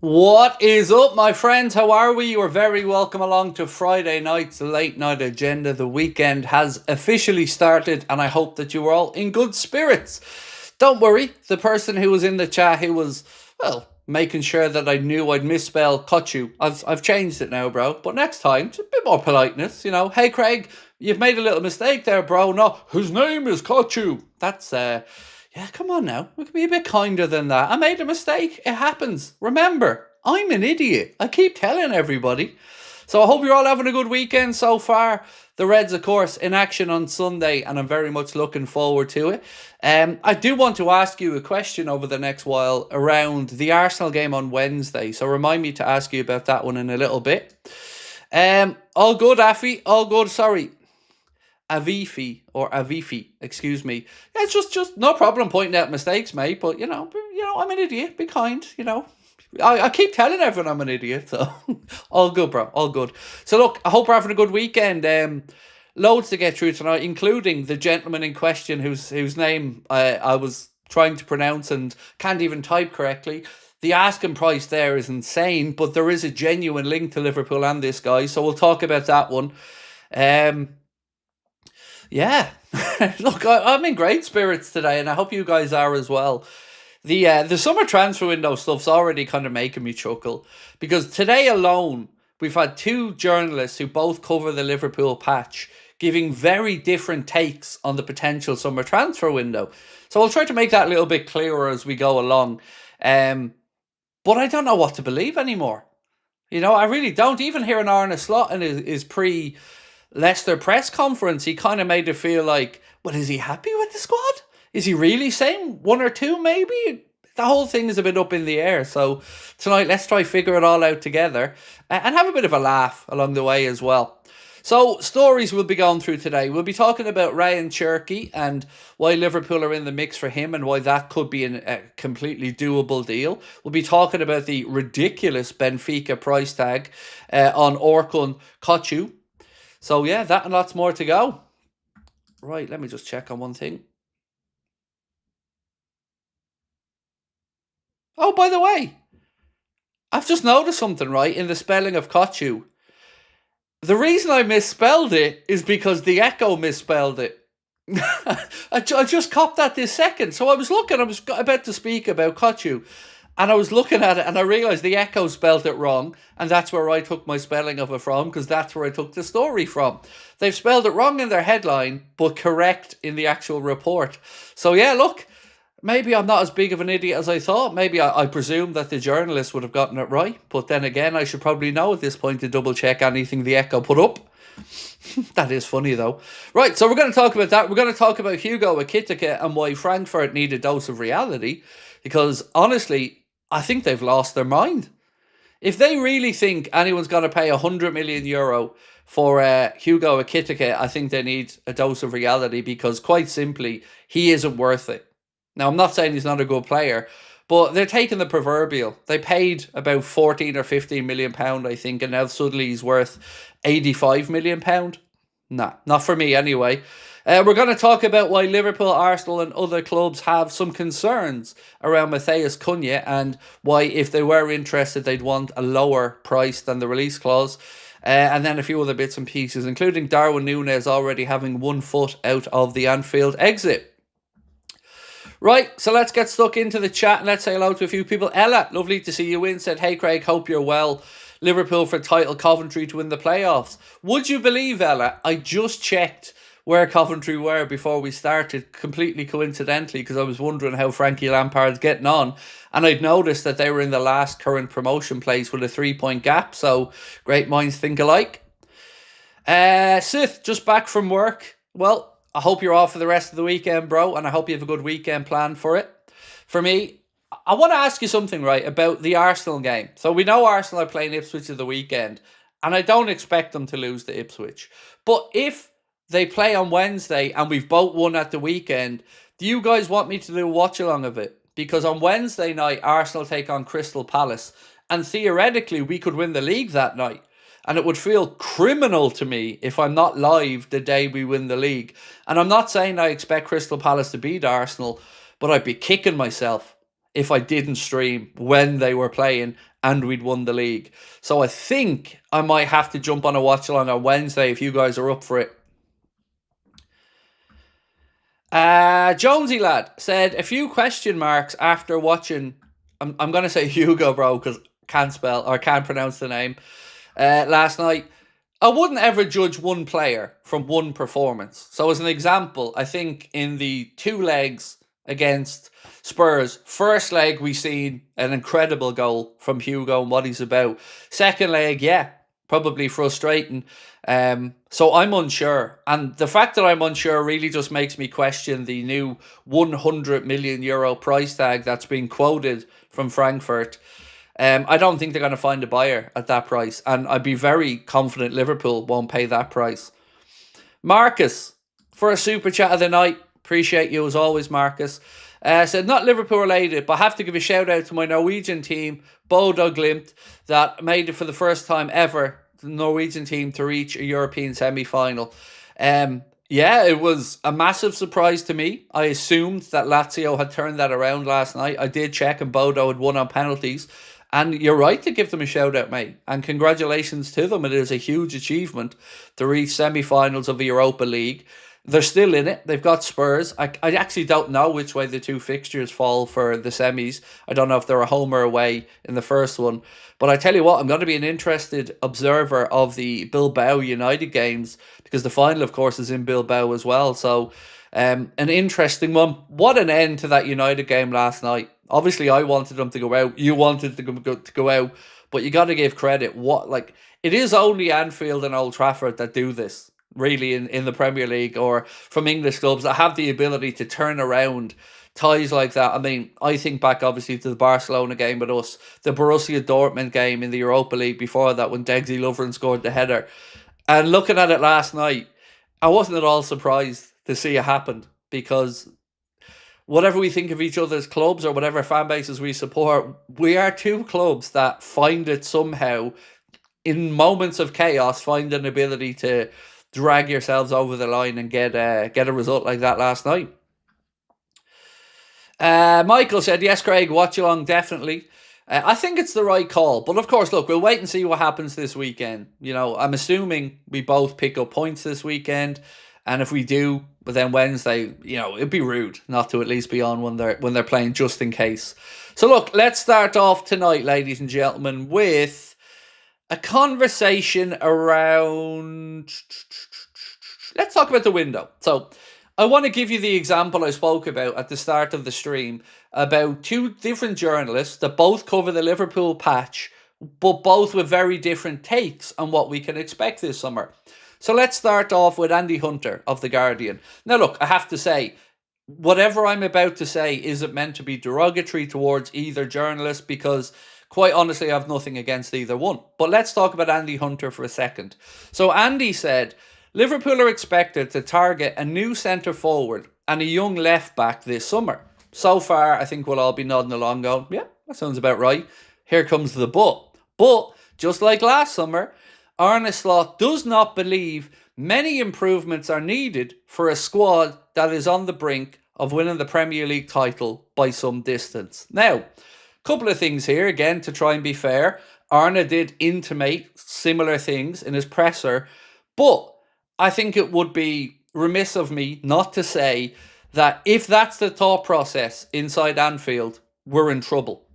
What is up, my friends? How are we? You are very welcome along to Friday night's late night agenda. The weekend has officially started, and I hope that you are all in good spirits. Don't worry, the person who was in the chat who was, making sure that I knew I'd misspell KOKCU. I've changed it now, bro. But next time, just a bit more politeness, you know. Hey, Craig, you've made a little mistake there, bro. No, his name is KOKCU. That's, yeah, come on now. We can be a bit kinder than that. I made a mistake. It happens. Remember, I'm an idiot. I keep telling everybody. So I hope you're all having a good weekend so far. The Reds, of course, in action on Sunday, and I'm very much looking forward to it. I do want to ask you a question over the next while around the Arsenal game on Wednesday. So remind me to ask you about that one in a little bit. All good, Afi. All good. Sorry. Avifi, excuse me. Yeah, it's just no problem pointing out mistakes, mate. But you know, I'm an idiot. Be kind, you know. I keep telling everyone I'm an idiot, so all good, bro. All good. So look, I hope we're having a good weekend. Loads to get through tonight, including the gentleman in question whose name I was trying to pronounce and can't even type correctly. The asking price there is insane, but there is a genuine link to Liverpool and this guy, so we'll talk about that one. Yeah, look, I'm in great spirits today, and I hope you guys are as well. The summer transfer window stuff's already kind of making me chuckle because today alone we've had two journalists who both cover the Liverpool patch giving very different takes on the potential summer transfer window. So I'll try to make that a little bit clearer as we go along. But I don't know what to believe anymore. You know, I really don't. Even hearing Arne Slot in his pre-Leicester press conference, he kind of made it feel like, well, is he happy with the squad? Is he really saying one or two maybe? The whole thing is a bit up in the air. So tonight, let's try figure it all out together and have a bit of a laugh along the way as well. So stories we'll be going through today. We'll be talking about Ryan CHERKI and why Liverpool are in the mix for him and why that could be a completely doable deal. We'll be talking about the ridiculous Benfica price tag on Orkun KOKCU. So yeah, that and lots more to go. Right, let me just check on one thing. Oh, by the way, I've just noticed something, right, in the spelling of KOKCU. The reason I misspelled it is because the Echo misspelled it. I just copped that this second. So I was about to speak about KOKCU, and I was looking at it, and I realised the Echo spelled it wrong, and that's where I took my spelling of it from, because that's where I took the story from. They've spelled it wrong in their headline, but correct in the actual report. So yeah, look, maybe I'm not as big of an idiot as I thought. Maybe I presumed that the journalist would have gotten it right. But then again, I should probably know at this point to double check anything the Echo put up. That is funny though. Right, so we're going to talk about that. We're going to talk about Hugo Ekitike and why Frankfurt need a dose of reality. Because honestly, I think they've lost their mind. If they really think anyone's going to pay €100 million for Hugo Ekitike, I think they need a dose of reality because quite simply, he isn't worth it. Now, I'm not saying he's not a good player, but they're taking the proverbial. They paid about 14 or 15 million pound, I think, and now suddenly he's worth 85 million pound. Nah, not for me anyway. We're going to talk about why Liverpool, Arsenal and other clubs have some concerns around Matheus Cunha and why, if they were interested, they'd want a lower price than the release clause. And then a few other bits and pieces, including Darwin Núñez already having 1 foot out of the Anfield exit. Right, so let's get stuck into the chat and let's say hello to a few people. Ella, lovely to see you in, said, hey Craig, hope you're well. Liverpool for title, Coventry to win the playoffs. Would you believe, Ella, I just checked where Coventry were before we started, completely coincidentally, because I was wondering how Frankie Lampard's getting on. And I'd noticed that they were in the last current promotion place with a 3-point gap, so great minds think alike. Sith, just back from work. Well, I hope you're off for the rest of the weekend, bro, and I hope you have a good weekend planned for it. For me, I want to ask you something, right, about the Arsenal game. So we know Arsenal are playing Ipswich at the weekend, and I don't expect them to lose to Ipswich. But if they play on Wednesday and we've both won at the weekend, do you guys want me to do a watch-along of it? Because on Wednesday night, Arsenal take on Crystal Palace, and theoretically, we could win the league that night. And it would feel criminal to me if I'm not live the day we win the league. And I'm not saying I expect Crystal Palace to beat Arsenal, but I'd be kicking myself if I didn't stream when they were playing and we'd won the league. So I think I might have to jump on a watch along on Wednesday if you guys are up for it. Jonesy lad said a few question marks after watching. I'm gonna say Hugo, bro, because can't spell or can't pronounce the name. Last night, I wouldn't ever judge one player from one performance. So as an example, I think in the 2 legs against Spurs, first leg we seen an incredible goal from Hugo and what he's about. Second leg, yeah, probably frustrating. So I'm unsure. And the fact that I'm unsure really just makes me question the new 100 million euro price tag that's been quoted from Frankfurt. I don't think they're going to find a buyer at that price. And I'd be very confident Liverpool won't pay that price. Marcus, for a super chat of the night. Appreciate you as always, Marcus. Said, not Liverpool related, but have to give a shout out to my Norwegian team, Bodo Glimt, that made it for the first time ever, the Norwegian team, to reach a European semi-final. Yeah, it was a massive surprise to me. I assumed that Lazio had turned that around last night. I did check and Bodo had won on penalties. And you're right to give them a shout out, mate. And congratulations to them. It is a huge achievement to reach semi-finals of the Europa League. They're still in it. They've got Spurs. I actually don't know which way the 2 fixtures fall for the semis. I don't know if they're a home or away in the first one. But I tell you what, I'm going to be an interested observer of the Bilbao United games, because the final, of course, is in Bilbao as well. So an interesting one. What an end to that United game last night. Obviously, I wanted them to go out. You wanted to go out. But you got to give credit. It is only Anfield and Old Trafford that do this, really, in the Premier League, or from English clubs that have the ability to turn around ties like that. I mean, I think back, obviously, to the Barcelona game with us, the Borussia Dortmund game in the Europa League before that, when Degsy Lovren scored the header. And looking at it last night, I wasn't at all surprised to see it happen, because whatever we think of each other's clubs or whatever fan bases we support, we are 2 clubs that find it somehow, in moments of chaos, find an ability to drag yourselves over the line and get a result like that last night. Michael said, yes, Craig, watch along, definitely. I think it's the right call. But of course, look, we'll wait and see what happens this weekend. You know, I'm assuming we both pick up points this weekend. And if we do, but then Wednesday, you know, it'd be rude not to at least be on when they're playing, just in case. So look, let's start off tonight, ladies and gentlemen, with a conversation around... Let's talk about the window. So I want to give you the example I spoke about at the start of the stream about 2 different journalists that both cover the Liverpool patch, but both with very different takes on what we can expect this summer. So let's start off with Andy Hunter of The Guardian. Now look, I have to say, whatever I'm about to say isn't meant to be derogatory towards either journalist, because quite honestly, I have nothing against either one. But let's talk about Andy Hunter for a second. So Andy said, Liverpool are expected to target a new centre-forward and a young left-back this summer. So far, I think we'll all be nodding along going, yeah, that sounds about right. Here comes the but. But, just like last summer, Arne Slot does not believe many improvements are needed for a squad that is on the brink of winning the Premier League title by some distance. Now, a couple of things here, again, to try and be fair. Arne did intimate similar things in his presser, but I think it would be remiss of me not to say that if that's the thought process inside Anfield, we're in trouble.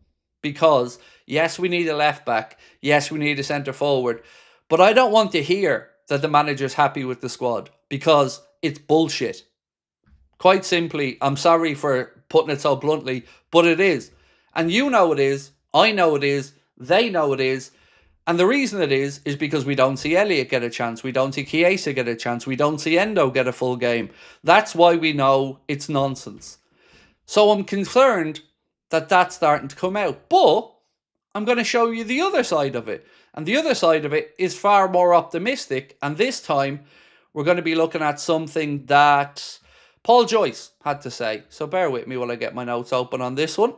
Because, yes, we need a left-back. Yes, we need a centre-forward. But I don't want to hear that the manager's happy with the squad, because it's bullshit. Quite simply, I'm sorry for putting it so bluntly, but it is. And you know it is, I know it is, they know it is. And the reason it is because we don't see Elliott get a chance, we don't see Chiesa get a chance, we don't see Endo get a full game. That's why we know it's nonsense. So I'm concerned that that's starting to come out. But I'm going to show you the other side of it. And the other side of it is far more optimistic. And this time, we're going to be looking at something that Paul Joyce had to say. So bear with me while I get my notes open on this one.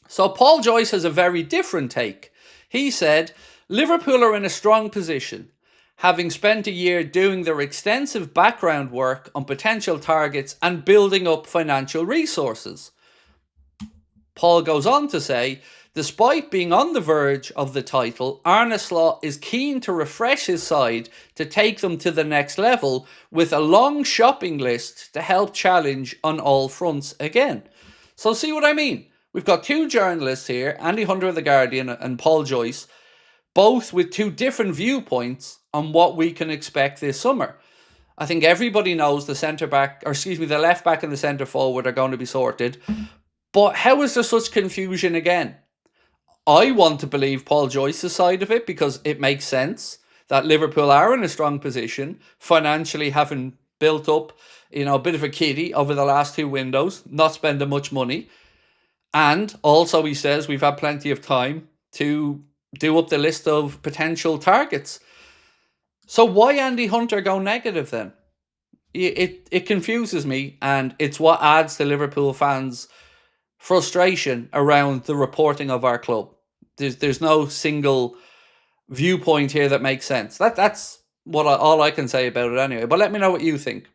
So Paul Joyce has a very different take. He said, Liverpool are in a strong position, having spent a year doing their extensive background work on potential targets and building up financial resources. Paul goes on to say, despite being on the verge of the title, Arne Slot is keen to refresh his side to take them to the next level with a long shopping list to help challenge on all fronts again. So see what I mean? We've got two journalists here, Andy Hunter of The Guardian and Paul Joyce, both with two different viewpoints on what we can expect this summer. I think everybody knows the the left back and the centre forward are going to be sorted. But how is there such confusion again? I want to believe Paul Joyce's side of it because it makes sense that Liverpool are in a strong position, financially having built up, a bit of a kiddie over the last two windows, not spending much money. And also he says we've had plenty of time to do up the list of potential targets. So why Andy Hunter go negative then? It confuses me, and it's what adds to Liverpool fans' frustration around the reporting of our club. There's no single viewpoint here that makes sense. That's all I can say about it anyway. But let me know what you think.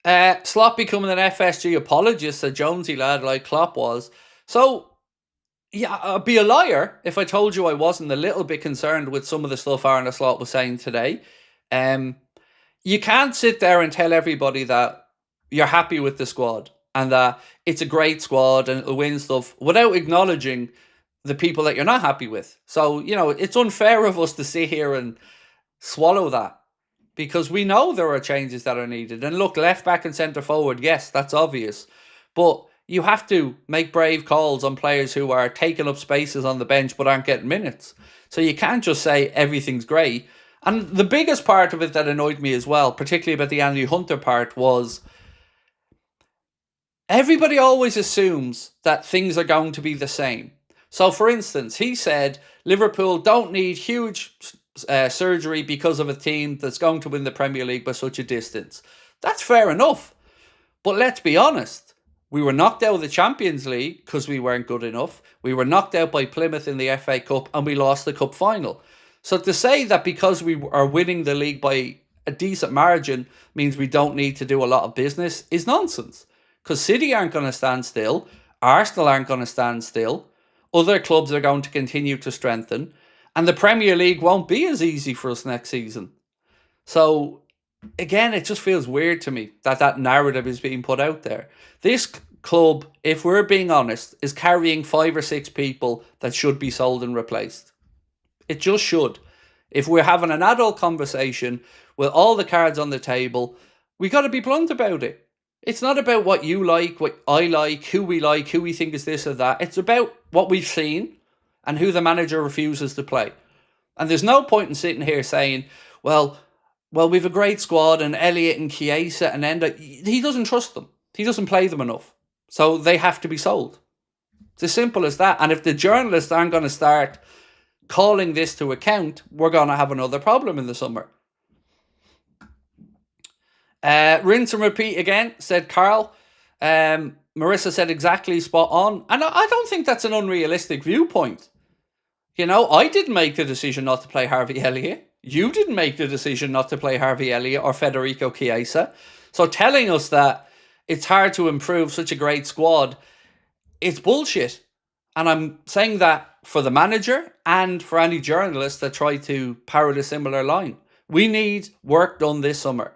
Slot becoming an FSG apologist, a Jonesy lad like Klopp was. So, yeah, I'd be a liar if I told you I wasn't a little bit concerned with some of the stuff Arne Slot was saying today. You can't sit there and tell everybody that you're happy with the squad and that it's a great squad and it'll win stuff without acknowledging the people that you're not happy with. So, it's unfair of us to sit here and swallow that because we know there are changes that are needed. And look, left back and centre forward, yes, that's obvious. But you have to make brave calls on players who are taking up spaces on the bench but aren't getting minutes. So you can't just say everything's great. And the biggest part of it that annoyed me as well, particularly about the Andy Hunter part, was everybody always assumes that things are going to be the same. So, for instance, he said Liverpool don't need huge surgery because of a team that's going to win the Premier League by such a distance. That's fair enough. But let's be honest. We were knocked out of the Champions League because we weren't good enough. We were knocked out by Plymouth in the FA Cup and we lost the cup final. So to say that because we are winning the league by a decent margin means we don't need to do a lot of business is nonsense. Because City aren't going to stand still. Arsenal aren't going to stand still. Other clubs are going to continue to strengthen. And the Premier League won't be as easy for us next season. So, again, it just feels weird to me that narrative is being put out there. This club, if we're being honest, is carrying 5 or 6 people that should be sold and replaced. It just should. If we're having an adult conversation with all the cards on the table, we got to be blunt about it. It's not about what you like, what I like, who we think is this or that. It's about what we've seen and who the manager refuses to play. And there's no point in sitting here saying, well, we've a great squad and Elliott and Chiesa and Enda. He doesn't trust them. He doesn't play them enough. So they have to be sold. It's as simple as that. And if the journalists aren't going to start calling this to account, we're going to have another problem in the summer. Rinse and repeat again, said Carl. Marissa said exactly spot on. And I don't think that's an unrealistic viewpoint. I didn't make the decision not to play Harvey Elliott. You didn't make the decision not to play Harvey Elliott or Federico Chiesa. So telling us that it's hard to improve such a great squad, it's bullshit. And I'm saying that for the manager and for any journalist that try to parrot a similar line. We need work done this summer.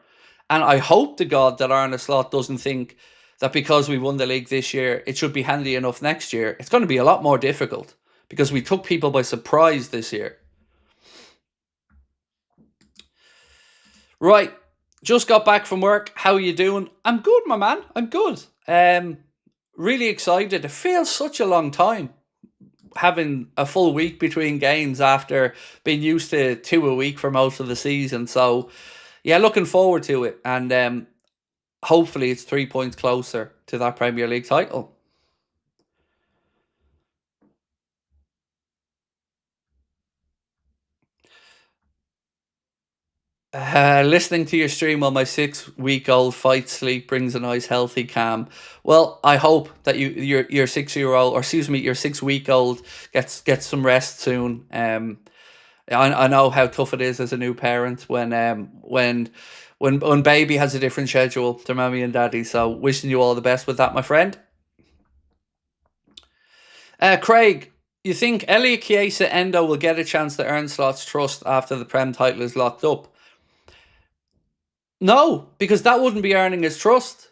And I hope to God that Arne Slot doesn't think that because we won the league this year, it should be handy enough next year. It's going to be a lot more difficult because we took people by surprise this year. Right. Just got back from work. How are you doing? I'm good, my man. I'm good. Really excited. It feels such a long time having a full week between games after being used to 2 a week for most of the season. So, yeah, looking forward to it. And hopefully it's 3 points closer to that Premier League title. Listening to your stream while my 6-week-old fights sleep brings a nice healthy calm. Well, I hope that your 6-year-old, or excuse me, your 6-week-old gets some rest soon. I know how tough it is as a new parent when baby has a different schedule to mommy and daddy. So wishing you all the best with that, my friend. Craig, you think Elliot Chiesa Endo will get a chance to earn Slot's trust after the Prem title is locked up? No, because that wouldn't be earning his trust.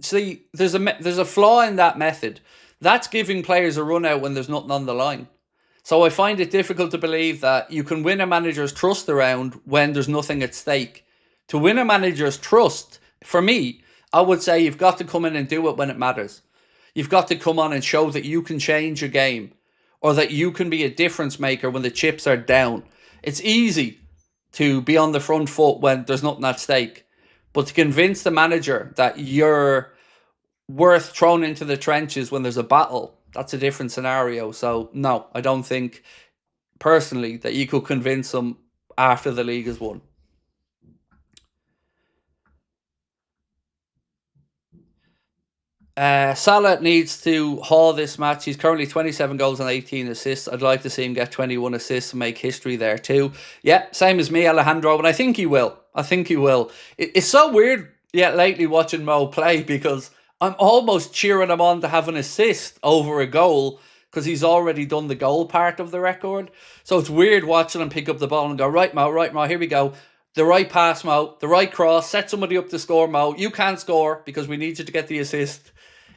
See, there's a flaw in that method. That's giving players a run out when there's nothing on the line. So I find it difficult to believe that you can win a manager's trust around when there's nothing at stake. To win a manager's trust, for me, I would say you've got to come in and do it when it matters. You've got to come on and show that you can change a game or that you can be a difference maker when the chips are down. It's easy to be on the front foot when there's nothing at stake. But to convince the manager that you're worth thrown into the trenches when there's a battle, that's a different scenario. So, no, I don't think, personally, that you could convince them after the league is won. Salah needs to haul this match. He's currently 27 goals and 18 assists. I'd like to see him get 21 assists and make history there too. Yeah, same as me, Alejandro, but I think he will. It's so weird, lately watching Mo play because I'm almost cheering him on to have an assist over a goal because he's already done the goal part of the record. So it's weird watching him pick up the ball and go, right, Mo, here we go. The right pass, Mo. The right cross. Set somebody up to score, Mo. You can't score because we need you to get the assist.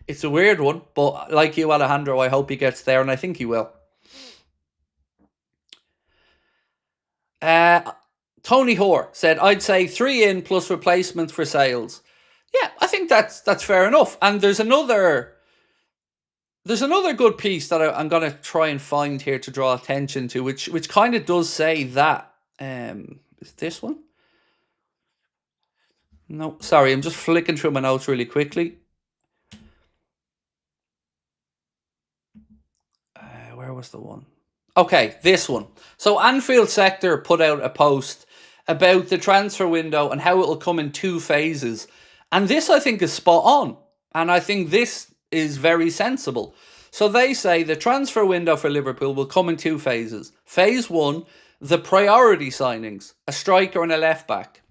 It's a weird one, but like you, Alejandro, I hope he gets there, and I think he will. Tony Hoare said, I'd say 3 in plus replacement for sales. Yeah, I think that's fair enough. And there's another good piece that I'm going to try and find here to draw attention to, which kind of does say that. Is this one? No, sorry, I'm just flicking through my notes really quickly. Where was the one? Okay, this one. So Anfield Sector put out a post about the transfer window and how it will come in 2 phases. And this, I think, is spot on. And I think this is very sensible. So they say the transfer window for Liverpool will come in 2 phases. Phase 1, the priority signings, a striker and a left back.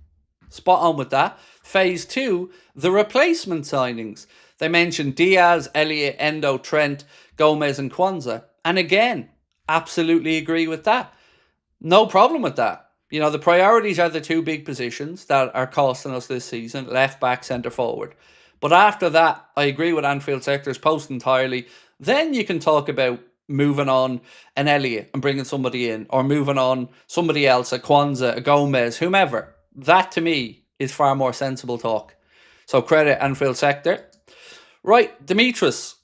Spot on with that. Phase 2, the replacement signings. They mentioned Diaz, Elliott, Endo, Trent, Gomez and Kwanzaa. And again, absolutely agree with that. No problem with that. You know, the priorities are the 2 big positions that are costing us this season, left back, centre forward. But after that, I agree with Anfield Sector's post entirely. Then you can talk about moving on an Elliott and bringing somebody in, or moving on somebody else, a Kwanzaa, a Gomez, whomever. That to me is far more sensible talk. So credit Anfield Sector. Right, Demetrius.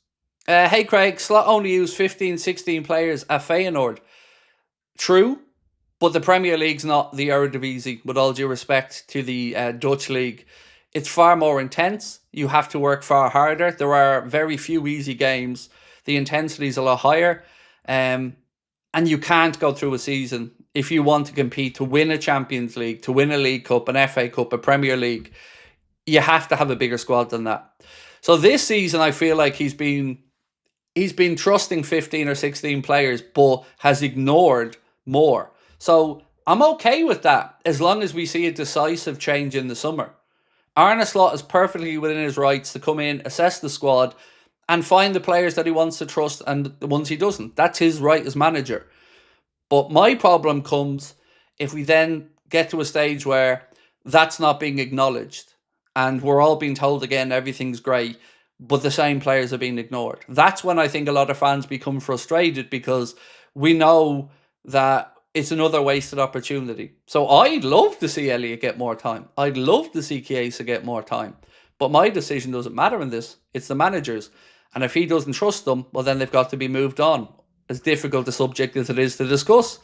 Hey Craig, Slot only used 15, 16 players at Feyenoord. True, but the Premier League's not the Eredivisie, with all due respect to the Dutch league. It's far more intense. You have to work far harder. There are very few easy games. The intensity is a lot higher. And you can't go through a season if you want to compete to win a Champions League, to win a League Cup, an FA Cup, a Premier League. You have to have a bigger squad than that. So this season, I feel like he's been trusting 15 or 16 players, but has ignored more. So I'm okay with that, as long as we see a decisive change in the summer. Arne Slot is perfectly within his rights to come in, assess the squad, and find the players that he wants to trust and the ones he doesn't. That's his right as manager. But my problem comes if we then get to a stage where that's not being acknowledged, and we're all being told again everything's great, but the same players are being ignored. That's when I think a lot of fans become frustrated, because we know that it's another wasted opportunity. So I'd love to see Elliott get more time. I'd love to see Chiesa get more time. But my decision doesn't matter in this. It's the manager's. And if he doesn't trust them, well, then they've got to be moved on. As difficult a subject as it is to discuss.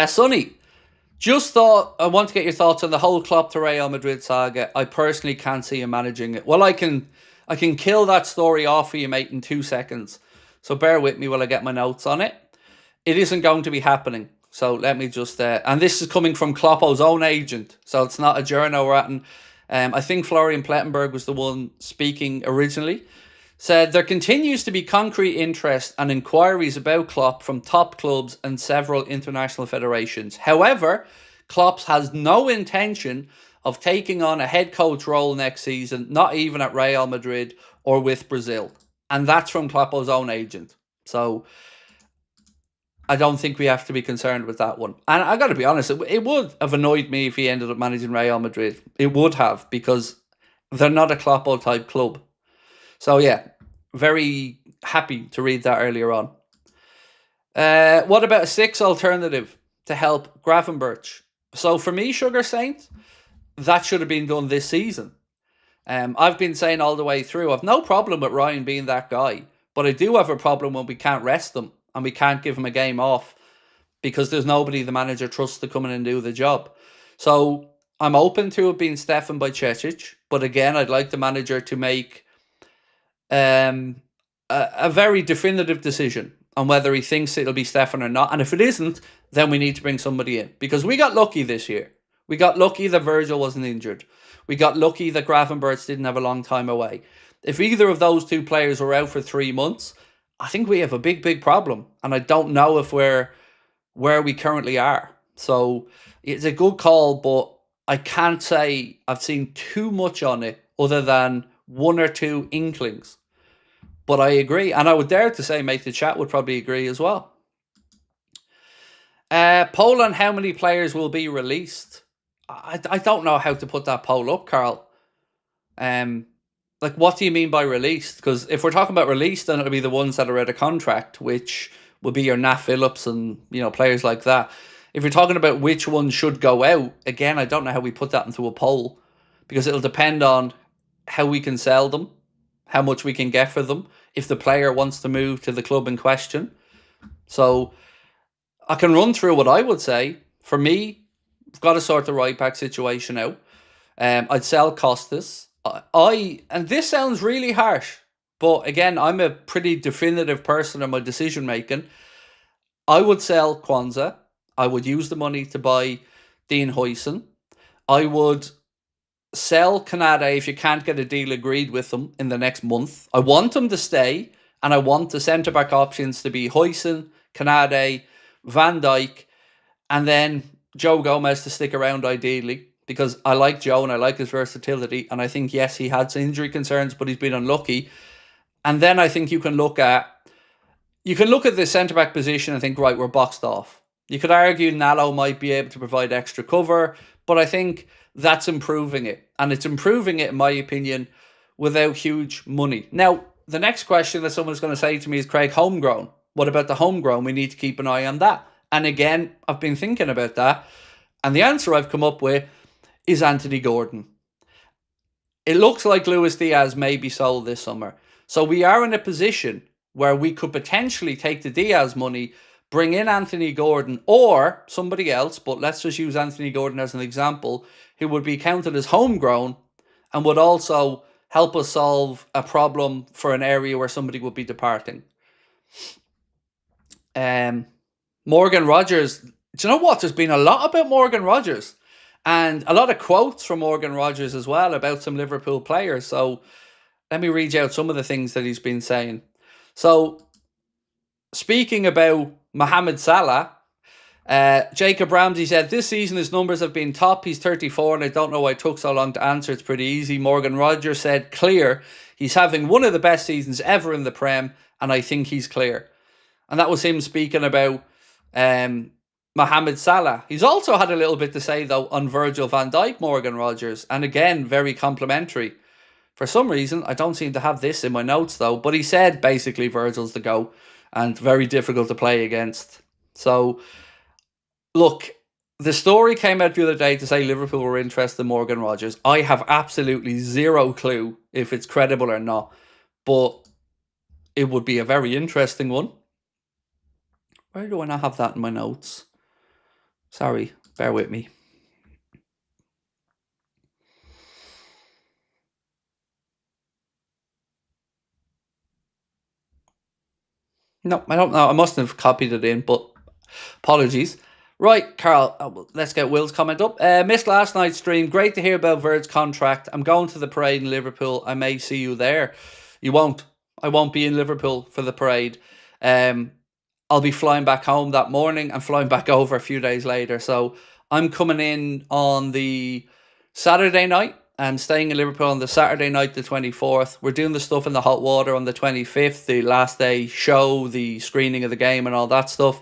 Sonny, just thought, I want to get your thoughts on the whole Klopp to Real Madrid saga. I personally can't see him managing it. Well, I can kill that story off for you, mate, in 2 seconds. So bear with me while I get my notes on it. It isn't going to be happening. So let me just... and this is coming from Kloppo's own agent. So it's not a journo written. I think Florian Plettenberg was the one speaking originally. Said, there continues to be concrete interest and inquiries about Klopp from top clubs and several international federations. However, Klopp has no intention of taking on a head coach role next season, not even at Real Madrid or with Brazil. And that's from Kloppo's own agent. So I don't think we have to be concerned with that one. And I got to be honest, it would have annoyed me if he ended up managing Real Madrid. It would have, because they're not a Kloppo type club. So yeah, very happy to read that earlier on. What about a 6 alternative to help Gravenberch? So for me, Sugar Saint, that should have been done this season. I've been saying all the way through, I've no problem with Ryan being that guy, but I do have a problem when we can't rest him and we can't give him a game off because there's nobody the manager trusts to come in and do the job. So I'm open to it being Stefan by Cecic, but again, I'd like the manager to make a very definitive decision on whether he thinks it'll be Stefan or not. And if it isn't, then we need to bring somebody in, because we got lucky this year. We got lucky that Virgil wasn't injured. We got lucky that Gravenberch didn't have a long time away. If either of those two players were out for 3 months, I think we have a big, big problem. And I don't know if we're where we currently are. So it's a good call, but I can't say I've seen too much on it other than 1 or 2 inklings. But I agree. And I would dare to say Make the Chat would probably agree as well. Poll on how many players will be released. I don't know how to put that poll up, Carl. Like, what do you mean by released? Because if we're talking about released, then it'll be the ones that are out of contract, which would be your Nat Phillips and, you know, players like that. If you're talking about which ones should go out, again, I don't know how we put that into a poll, because it'll depend on how we can sell them, how much we can get for them, if the player wants to move to the club in question. So I can run through what I would say. For me, we've got to sort the right back situation out. I'd sell Costas. And this sounds really harsh, but again, I'm a pretty definitive person in my decision making. I would sell Kwanzaa. I would use the money to buy Dean Huijsen. I would sell Kanade if you can't get a deal agreed with them in the next month. I want him to stay, and I want the centre-back options to be Huijsen, Kanade, Van Dijk, and then Joe Gomez to stick around ideally, because I like Joe and I like his versatility, and I think, yes, he had some injury concerns, but he's been unlucky. And then I think you can look at the centre-back position and think, right, we're boxed off. You could argue Nalo might be able to provide extra cover, but I think that's improving it. And it's improving it, in my opinion, without huge money. Now, the next question that someone's going to say to me is, Craig, homegrown. What about the homegrown? We need to keep an eye on that. And again, I've been thinking about that. And the answer I've come up with is Anthony Gordon. It looks like Luis Diaz may be sold this summer. So we are in a position where we could potentially take the Diaz money, bring in Anthony Gordon or somebody else, but let's just use Anthony Gordon as an example, who would be counted as homegrown and would also help us solve a problem for an area where somebody would be departing. Morgan Rogers. Do you know what? There's been a lot about Morgan Rogers and a lot of quotes from Morgan Rogers as well about some Liverpool players. So let me read out some of the things that he's been saying. So speaking about Mohamed Salah, Jacob Ramsey said, this season his numbers have been top. He's 34 and I don't know why it took so long to answer. It's pretty easy. Morgan Rogers said, clear. He's having one of the best seasons ever in the Prem and I think he's clear. And that was him speaking about Mohamed Salah. He's also had a little bit to say, though, on Virgil van Dijk, Morgan Rogers. And again, very complimentary. For some reason, I don't seem to have this in my notes, though. But he said, basically, Virgil's the go. And very difficult to play against. So, look, the story came out the other day to say Liverpool were interested in Morgan Rogers. I have absolutely zero clue if it's credible or not. But it would be a very interesting one. Where do I not have that in my notes? Sorry, bear with me. No, I don't know. I must have copied it in, but apologies. Right, Carl, let's get Will's comment up. Missed last night's stream. Great to hear about Verd's contract. I'm going to the parade in Liverpool. I may see you there. You won't. I won't be in Liverpool for the parade. I'll be flying back home that morning and flying back over a few days later. So I'm coming in on the Saturday night I'm staying in Liverpool on the Saturday night, the 24th. We're doing the stuff in the hot water on the 25th, the last day show, the screening of the game and all that stuff.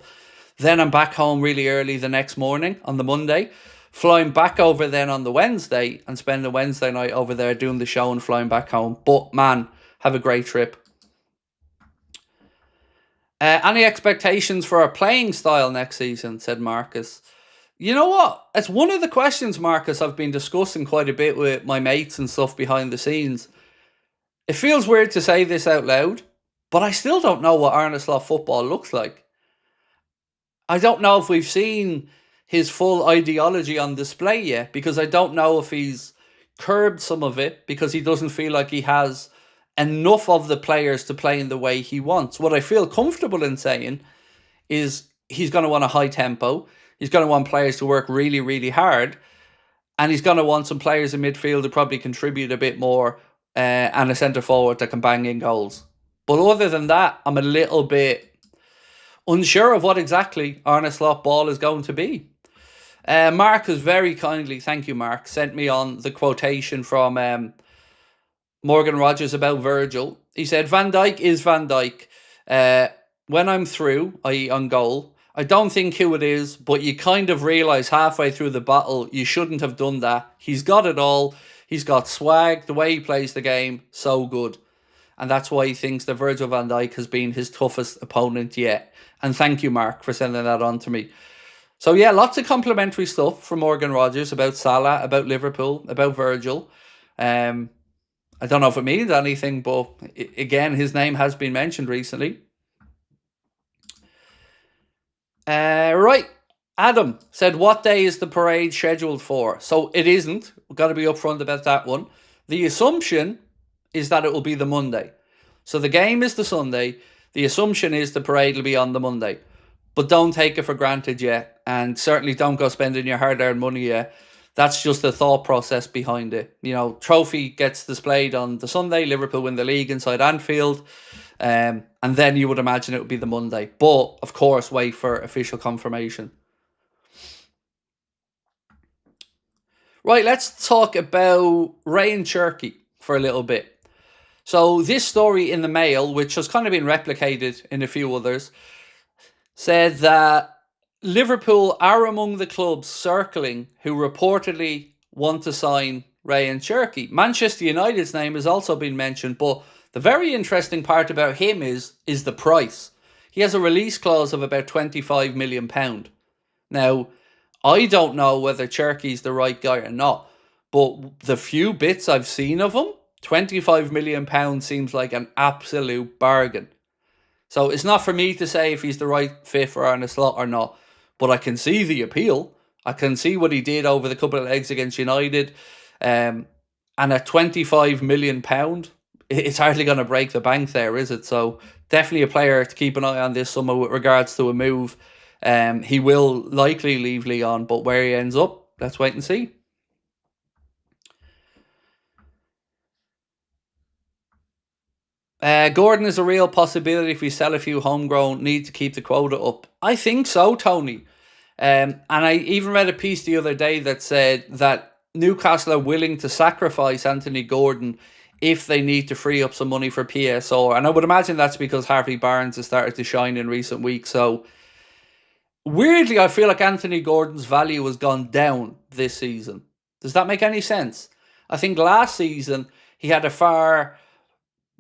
Then I'm back home really early the next morning on the Monday, flying back over then on the Wednesday and spend the Wednesday night over there doing the show and flying back home. But man, have a great trip. Any expectations for our playing style next season, said Marcus. You know what? It's one of the questions, Marcus, I've been discussing quite a bit with my mates and stuff behind the scenes. It feels weird to say this out loud, but I still don't know what Arne Slot football looks like. I don't know if we've seen his full ideology on display yet, because I don't know if he's curbed some of it because he doesn't feel like he has enough of the players to play in the way he wants. What I feel comfortable in saying is he's going to want a high tempo. He's going to want players to work really, really hard. And he's going to want some players in midfield to probably contribute a bit more and a centre forward that can bang in goals. But other than that, I'm a little bit unsure of what exactly Arne Slot ball is going to be. Mark has very kindly, thank you Mark, sent me on the quotation from Morgan Rogers about Virgil. He said, Van Dijk is Van Dijk. When I'm through, i.e. on goal, I don't think who it is, but you kind of realise halfway through the battle, you shouldn't have done that. He's got it all. He's got swag, the way he plays the game, so good. And that's why he thinks that Virgil van Dijk has been his toughest opponent yet. And thank you, Mark, for sending that on to me. So yeah, lots of complimentary stuff from Morgan Rogers about Salah, about Liverpool, about Virgil. I don't know if it means anything, but again, his name has been mentioned recently. Right, Adam said, what day is the parade scheduled for? So it isn't. We've got to be upfront about that one. The assumption is that it will be the Monday. So the game is the Sunday. The assumption is the parade will be on the Monday. But don't take it for granted yet. And certainly don't go spending your hard-earned money yet. That's just the thought process behind it. You know, trophy gets displayed on the Sunday. Liverpool win the league inside Anfield. And then you would imagine it would be the Monday. But, of course, wait for official confirmation. Right, let's talk about Ryan CHERKI for a little bit. So this story in the Mail, which has kind of been replicated in a few others, said that Liverpool are among the clubs circling who reportedly want to sign Ryan CHERKI. Manchester United's name has also been mentioned, but the very interesting part about him is the price. He has a release clause of about £25 million. Now, I don't know whether CHERKI's the right guy or not, but the few bits I've seen of him, £25 million seems like an absolute bargain. So it's not for me to say if he's the right fit for Arne Slot or not, but I can see the appeal. I can see what he did over the couple of legs against United. And at £25 million, it's hardly going to break the bank there, is it? So definitely a player to keep an eye on this summer with regards to a move. He will likely leave Lyon, but where he ends up, let's wait and see. Gordon is a real possibility if we sell a few homegrown, need to keep the quota up. I think so, Tony. And I even read a piece the other day that said that Newcastle are willing to sacrifice Anthony Gordon if they need to free up some money for PSR. And I would imagine that's because Harvey Barnes has started to shine in recent weeks. So weirdly, I feel like Anthony Gordon's value has gone down this season. Does that make any sense? I think last season he had a far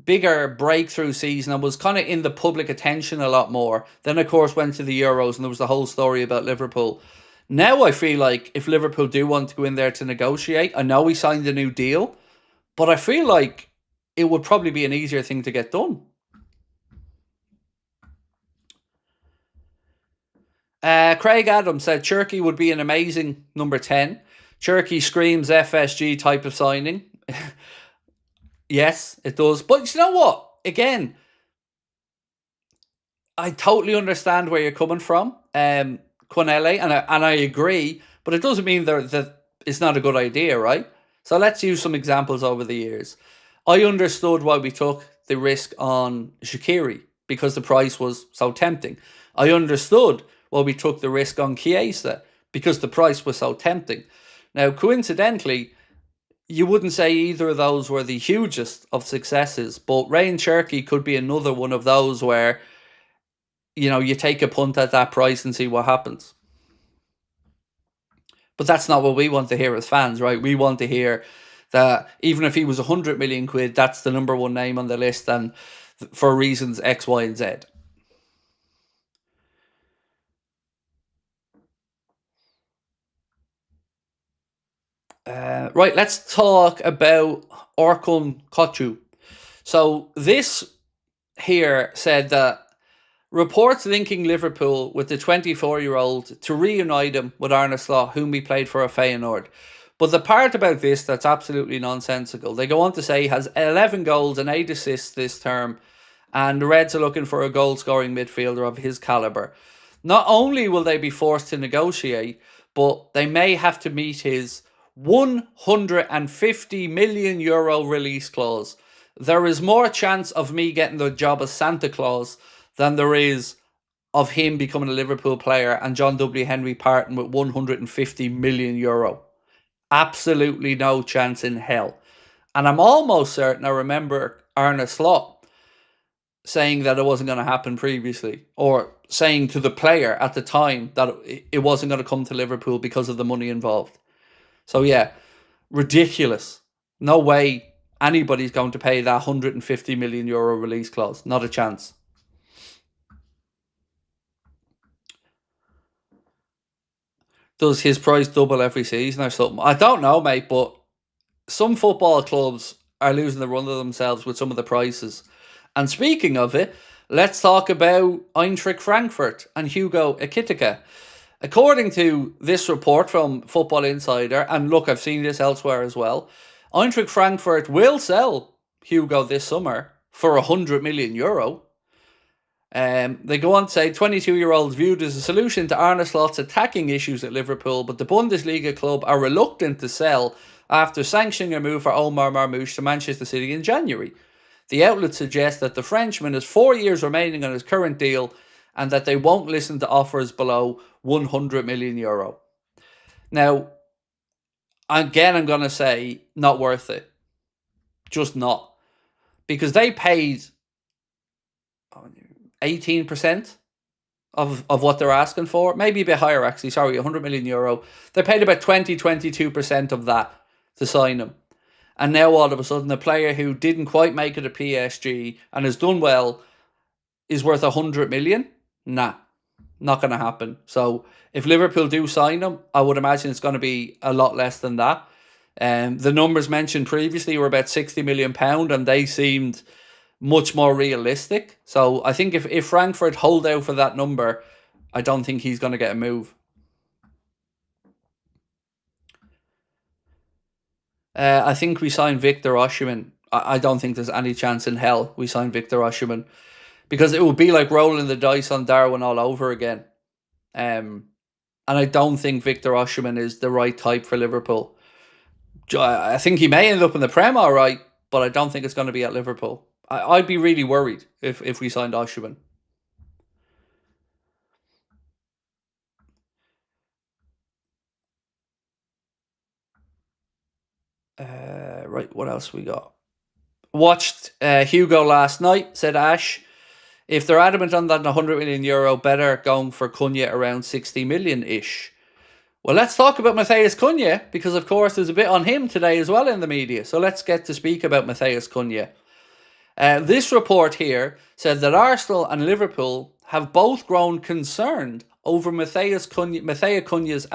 bigger breakthrough season and was kind of in the public attention a lot more. Then, of course, went to the Euros and there was the whole story about Liverpool. Now I feel like if Liverpool do want to go in there to negotiate, I know he signed a new deal, but I feel like it would probably be an easier thing to get done. Craig Adams said CHERKI would be an amazing number 10. CHERKI screams FSG type of signing. Yes, it does. But you know what? Again, I totally understand where you're coming from, Quinelle, and I agree, but it doesn't mean that it's not a good idea, right? So let's use some examples over the years. I understood why we took the risk on CHERKI because the price was so tempting. I understood why we took the risk on Chiesa because the price was so tempting. Now, coincidentally, you wouldn't say either of those were the hugest of successes, but Ryan CHERKI could be another one of those where, you take a punt at that price and see what happens. But that's not what we want to hear as fans, right? We want to hear that even if he was 100 million quid, that's the number one name on the list, and for reasons X, Y, and Z. Right, let's talk about KOKCU. So this here said that reports linking Liverpool with the 24-year-old to reunite him with Arne Slot, whom he played for at Feyenoord. But the part about this that's absolutely nonsensical, they go on to say he has 11 goals and 8 assists this term, and the Reds are looking for a goal-scoring midfielder of his calibre. Not only will they be forced to negotiate, but they may have to meet his €150 million release clause. There is more chance of me getting the job as Santa Claus than there is of him becoming a Liverpool player and John W. Henry parting with €150 million. Absolutely no chance in hell. And I'm almost certain I remember Arne Slot saying that it wasn't going to happen previously, or saying to the player at the time that it wasn't going to come to Liverpool because of the money involved. So yeah, ridiculous. No way anybody's going to pay that €150 million release clause. Not a chance. Does his price double every season or something? I don't know, mate, but some football clubs are losing the run of themselves with some of the prices. And speaking of it, let's talk about Eintracht Frankfurt and Hugo Ekitike. According to this report from Football Insider, and look, I've seen this elsewhere as well, Eintracht Frankfurt will sell Hugo this summer for €100 million. They go on to say 22-year-olds viewed as a solution to Arne Slot's attacking issues at Liverpool, but the Bundesliga club are reluctant to sell after sanctioning a move for Omar Marmoush to Manchester City in January. The outlet suggests that the Frenchman has 4 years remaining on his current deal and that they won't listen to offers below €100 million. Now, again, I'm going to say not worth it. Just not. Because they paid 18% of what they're asking for. Maybe a bit higher, actually. Sorry, €100 million. They paid about 22% of that to sign him. And now all of a sudden, a player who didn't quite make it at PSG and has done well is worth 100 million? Nah, not going to happen. So if Liverpool do sign him, I would imagine it's going to be a lot less than that. The numbers mentioned previously were about £60 million, and they seemed much more realistic. So I think if Frankfurt hold out for that number, I don't think he's going to get a move. I think we signed Victor Osimhen. I don't think there's any chance in hell we signed Victor Osimhen, because it would be like rolling the dice on Darwin all over again. And I don't think Victor Osimhen is the right type for Liverpool. I think he may end up in the Prem all right, but I don't think it's going to be at Liverpool. I'd be really worried if we signed Osimhen. Right, what else we got? Watched Hugo last night, said Ash. If they're adamant on that €100 million, better going for Cunha around 60 million-ish. Well, let's talk about Matheus Cunha, because of course there's a bit on him today as well in the media. So let's get to speak about Matheus Cunha. This report here said that Arsenal and Liverpool have both grown concerned over Matheus Cunha's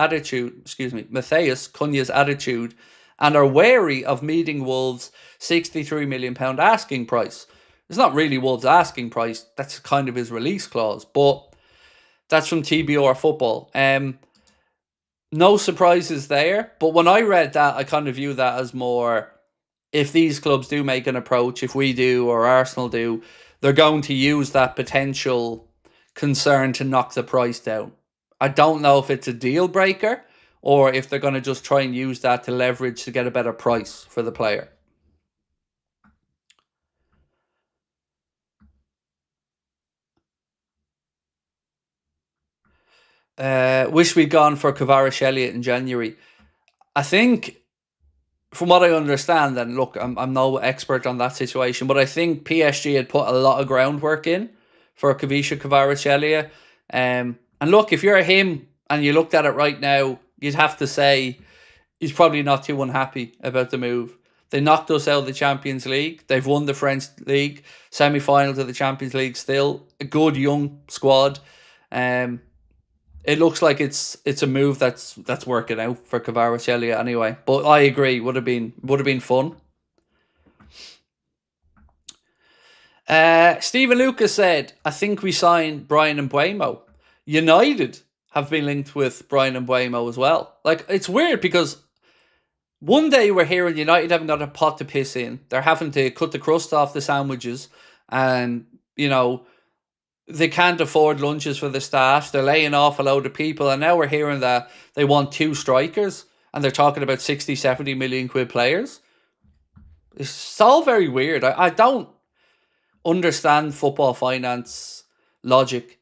attitude, and are wary of meeting Wolves' £63 million asking price. It's not really Wolves' asking price, that's kind of his release clause, but that's from TBR Football. No surprises there, but when I read that, I kind of view that as more, if these clubs do make an approach, if we do or Arsenal do, they're going to use that potential concern to knock the price down. I don't know if it's a deal breaker or if they're going to just try and use that to leverage to get a better price for the player. Wish we'd gone for Kvaratskhelia in January. I think from what I understand, and look, I'm no expert on that situation, but I think PSG had put a lot of groundwork in for Kavisha Kvaratskhelia. And look, if you're him and you looked at it right now, you'd have to say he's probably not too unhappy about the move. They knocked us out of the Champions League. They've won the French League, semi-finals of the Champions League still. A good young squad. It looks like it's a move that's working out for Kvaratskhelia anyway. But I agree, would have been fun. Stephen Lucas said, I think we signed Brian Mbeumo. United have been linked with Brian Mbeumo as well. Like, it's weird because one day we're hearing United haven't got a pot to piss in. They're having to cut the crust off the sandwiches and, they can't afford lunches for the staff. They're laying off a load of people. And now we're hearing that they want 2 strikers and they're talking about 60, 70 million quid players. It's all very weird. I don't understand football finance logic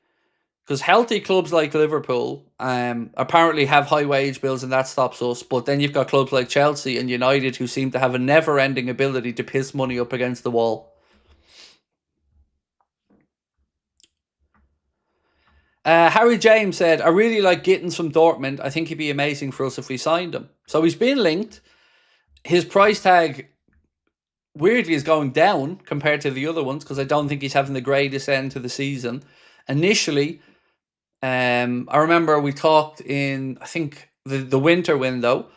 because healthy clubs like Liverpool apparently have high wage bills and that stops us. But then you've got clubs like Chelsea and United who seem to have a never-ending ability to piss money up against the wall. Harry James said, I really like Gittins from Dortmund. I think he'd be amazing for us if we signed him. So he's been linked. His price tag, weirdly, is going down compared to the other ones because I don't think he's having the greatest end to the season. Initially, I remember we talked in, I think, the winter window,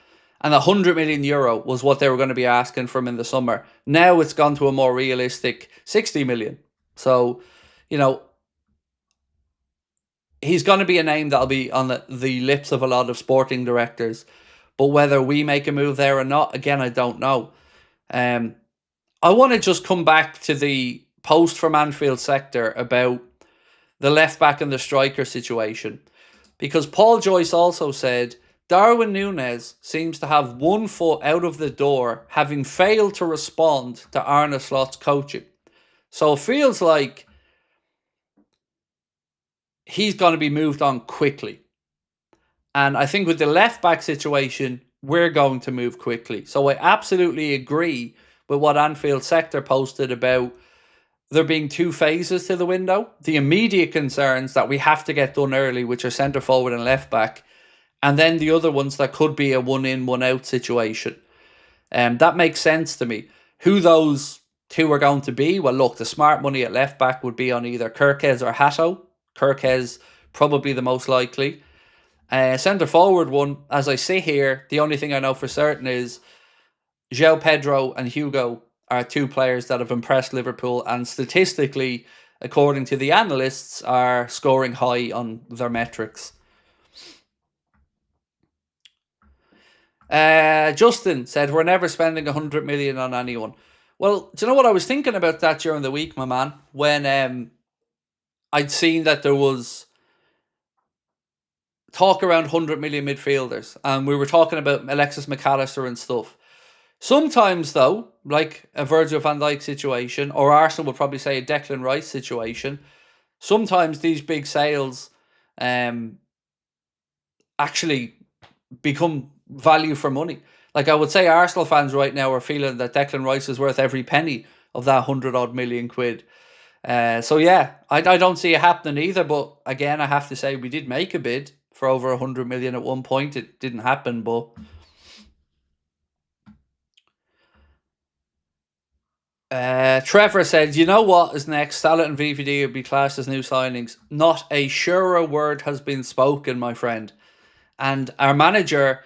and €100 million was what they were going to be asking from in the summer. Now it's gone to a more realistic 60 million. So, he's going to be a name that'll be on the lips of a lot of sporting directors. But whether we make a move there or not, again, I don't know. I want to just come back to the post from Anfield sector about the left back and the striker situation. Because Paul Joyce also said, Darwin Núñez seems to have one foot out of the door, having failed to respond to Arne Slot's coaching. So it feels like he's going to be moved on quickly. And I think with the left back situation, we're going to move quickly. So I absolutely agree with what Anfield sector posted about there being 2 phases to the window. The immediate concerns that we have to get done early, which are centre forward and left back. And then the other ones that could be a 1 in, 1 out situation. That makes sense to me. Who those 2 are going to be? Well, look, the smart money at left back would be on either CHERKI or Hato. CHERKI probably the most likely. Centre forward one, as I sit here, the only thing I know for certain is João Pedro and Hugo are 2 players that have impressed Liverpool and statistically, according to the analysts, are scoring high on their metrics. Justin said, we're never spending 100 million on anyone. Well, do you know what? I was thinking about that during the week, my man, when I'd seen that there was talk around 100 million midfielders, and we were talking about Alexis McAllister and stuff. Sometimes, though, like a Virgil van Dijk situation, or Arsenal would probably say a Declan Rice situation, sometimes these big sales actually become value for money. Like, I would say Arsenal fans right now are feeling that Declan Rice is worth every penny of that 100-odd million quid. So yeah, I don't see it happening either. But again, I have to say we did make a bid for over 100 million at one point. It didn't happen, but Trevor said, you know what is next? Salah and VVD will be classed as new signings. Not a surer word has been spoken, my friend. And our manager,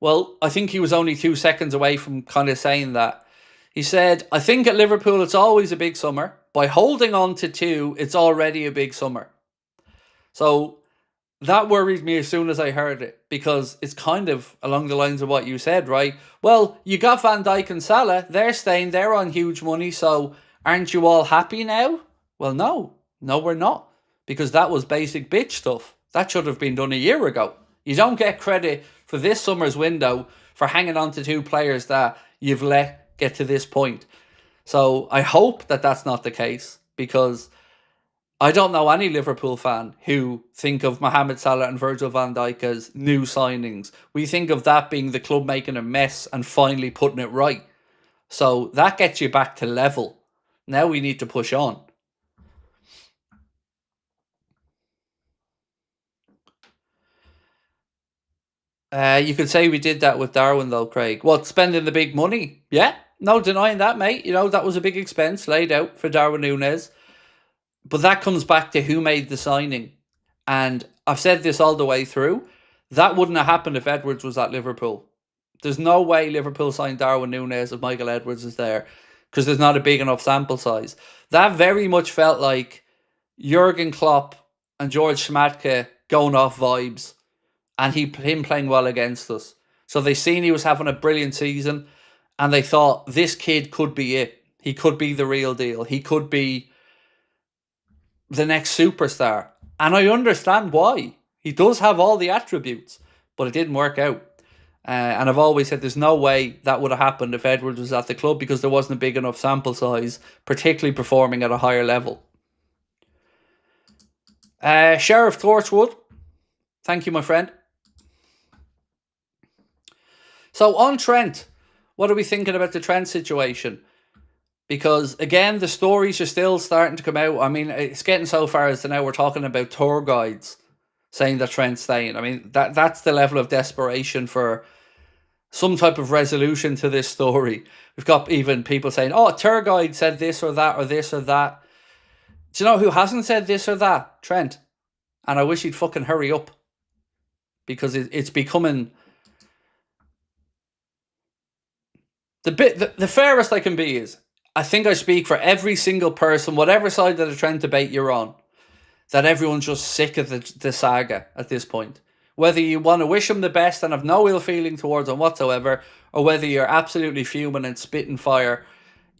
well, I think he was only 2 seconds away from kind of saying that. He said, I think at Liverpool it's always a big summer. By holding on to 2, it's already a big summer. So that worried me as soon as I heard it, because it's kind of along the lines of what you said, right? Well, you got Van Dijk and Salah, they're staying, they're on huge money, so aren't you all happy now? Well, no, we're not, because that was basic bitch stuff. That should have been done a year ago. You don't get credit for this summer's window for hanging on to 2 players that you've let get to this point. So I hope that that's not the case, because I don't know any Liverpool fan who think of Mohamed Salah and Virgil van Dijk as new signings. We think of that being the club making a mess and finally putting it right. So that gets you back to level. Now we need to push on. You could say we did that with Darwin though, Craig. What, spending the big money? Yeah, no denying that, mate. You know, that was a big expense laid out for Darwin Núñez. But that comes back to who made the signing. And I've said this all the way through. That wouldn't have happened if Edwards was at Liverpool. There's no way Liverpool signed Darwin Núñez if Michael Edwards is there, because there's not a big enough sample size. That very much felt like Jurgen Klopp and George Schmadtke going off vibes, and him playing well against us. So they seen he was having a brilliant season, and they thought, this kid could be it. He could be the real deal. He could be the next superstar. And I understand why. He does have all the attributes, but it didn't work out. And I've always said there's no way that would have happened if Edwards was at the club, because there wasn't a big enough sample size, particularly performing at a higher level. Sheriff Torchwood, thank you, my friend. So on Trent, what are we thinking about the Trent situation? Because, again, the stories are still starting to come out. I mean, it's getting so far as to now we're talking about tour guides saying that Trent's staying. I mean, that's the level of desperation for some type of resolution to this story. We've got even people saying, oh, a tour guide said this or that or this or that. Do you know who hasn't said this or that? Trent. And I wish he'd fucking hurry up. Because it's becoming... The fairest I can be is, I think I speak for every single person, whatever side of the Trent debate you're on, that everyone's just sick of the saga at this point. Whether you want to wish him the best and have no ill feeling towards him whatsoever, or whether you're absolutely fuming and spitting fire,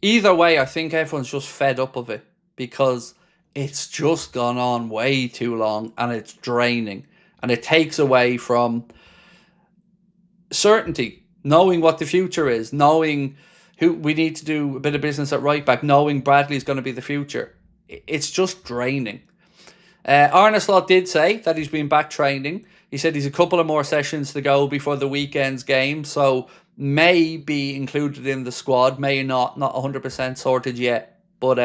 either way, I think everyone's just fed up of it, because it's just gone on way too long and it's draining. And it takes away from certainty, knowing what the future is, knowing who we need to do a bit of business at right back, knowing Bradley's going to be the future. It's just draining. Arne Slot did say that he's been back training. He said he's a couple of more sessions to go before the weekend's game, so may be included in the squad, may not 100% sorted yet. But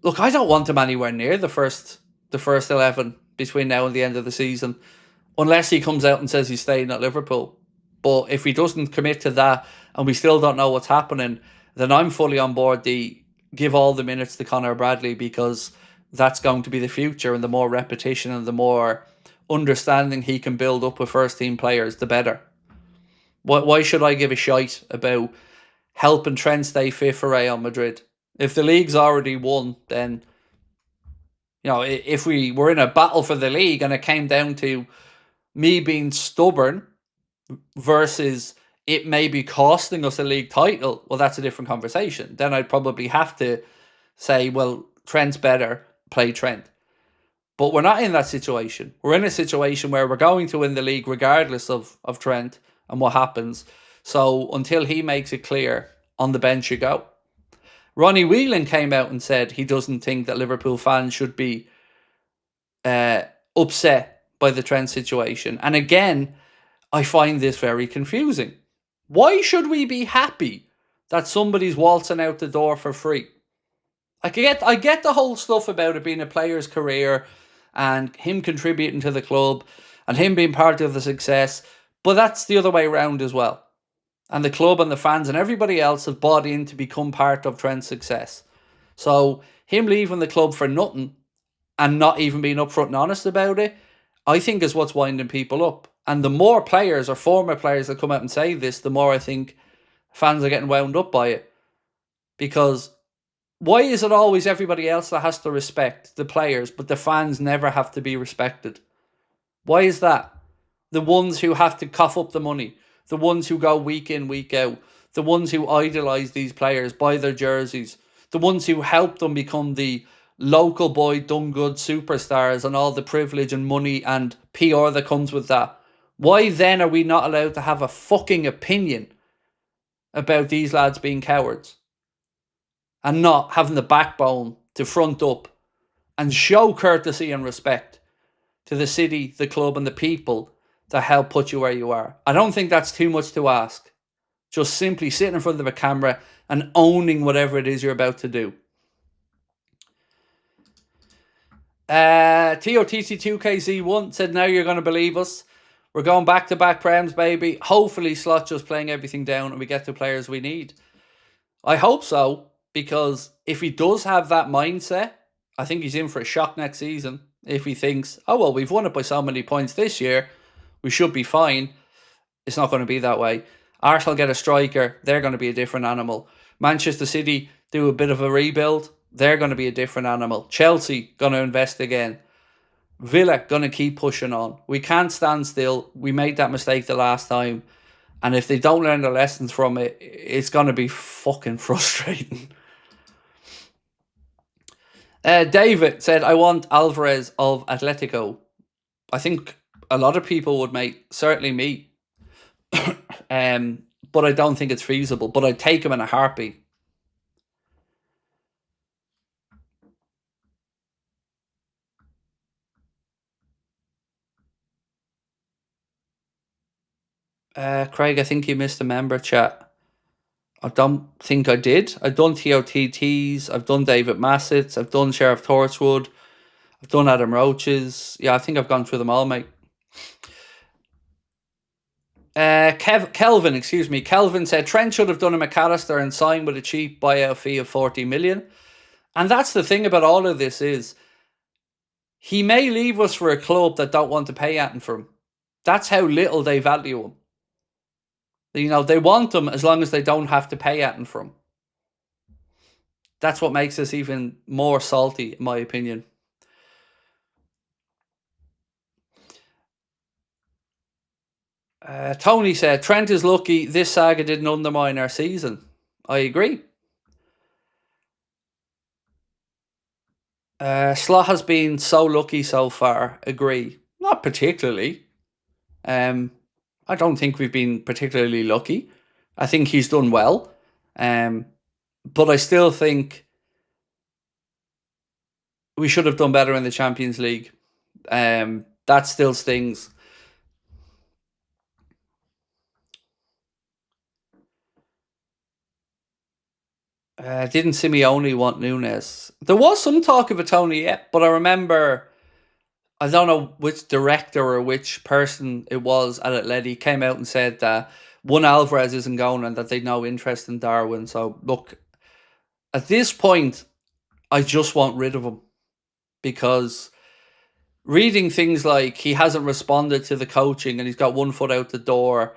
look, I don't want him anywhere near the first 11 between now and the end of the season, unless he comes out and says he's staying at Liverpool. But if he doesn't commit to that and we still don't know what's happening, then I'm fully on board the give all the minutes to Conor Bradley, because that's going to be the future, and the more repetition and the more understanding he can build up with first team players, the better. Why should I give a shite about helping Trent stay fit for Real Madrid? If the league's already won, then, you know, if we were in a battle for the league and it came down to me being stubborn versus it may be costing us a league title, well, that's a different conversation. Then I'd probably have to say, well, Trent's better, play Trent. But we're not in that situation. We're in a situation where we're going to win the league regardless of Trent and what happens. So until he makes it clear, on the bench you go. Ronnie Whelan came out and said he doesn't think that Liverpool fans should be upset by the Trent situation. And again, I find this very confusing. Why should we be happy that somebody's waltzing out the door for free? I get the whole stuff about it being a player's career and him contributing to the club and him being part of the success, but that's the other way around as well. And the club and the fans and everybody else have bought in to become part of Trent's success. So him leaving the club for nothing and not even being upfront and honest about it, I think is what's winding people up. And the more players or former players that come out and say this, the more I think fans are getting wound up by it. Because why is it always everybody else that has to respect the players, but the fans never have to be respected? Why is that? The ones who have to cough up the money, the ones who go week in, week out, the ones who idolise these players, buy their jerseys, the ones who help them become the local boy done good superstars and all the privilege and money and PR that comes with that. Why then are we not allowed to have a fucking opinion about these lads being cowards and not having the backbone to front up and show courtesy and respect to the city, the club, and the people that help put you where you are. I don't think that's too much to ask. Just simply sitting in front of a camera and owning whatever it is you're about to do. TOTC2KZ1 said, now you're going to believe us. We're going back-to-back Prems, baby. Hopefully Slot just playing everything down and we get the players we need. I hope so, because if he does have that mindset, I think he's in for a shock next season. If he thinks, oh, well, we've won it by so many points this year, we should be fine. It's not going to be that way. Arsenal get a striker, they're going to be a different animal. Manchester City do a bit of a rebuild, they're going to be a different animal. Chelsea going to invest again. Villa going to keep pushing on. We can't stand still. We made that mistake the last time. And if they don't learn the lessons from it, it's going to be fucking frustrating. David said, I want Alvarez of Atletico. I think a lot of people would, mate. Certainly me. But I don't think it's feasible. But I'd take him in a heartbeat. Craig, I think you missed a member chat. I don't think I did. I've done TOTTs. I've done David Massett. I've done Sheriff Torchwood. I've done Adam Roaches. Yeah, I think I've gone through them all, mate. Kelvin said Trent should have done a McAllister and signed with a cheap buyout fee of 40 million. And that's the thing about all of this is he may leave us for a club that don't want to pay anything for him. That's how little they value him. You know, they want him as long as they don't have to pay anything for him. That's what makes us even more salty, in my opinion. Tony said, Trent is lucky this saga didn't undermine our season. I agree. Slot has been so lucky so far. Agree. Not particularly. I don't think we've been particularly lucky. I think he's done well. But I still think we should have done better in the Champions League. That still stings. Didn't Simeone want Nunes? There was some talk of a Tony yet, but I remember, I don't know which director or which person it was at Atleti came out and said that one Alvarez isn't going and that they'd no interest in Darwin. So look, at this point, I just want rid of him, because reading things like he hasn't responded to the coaching and he's got 1 foot out the door,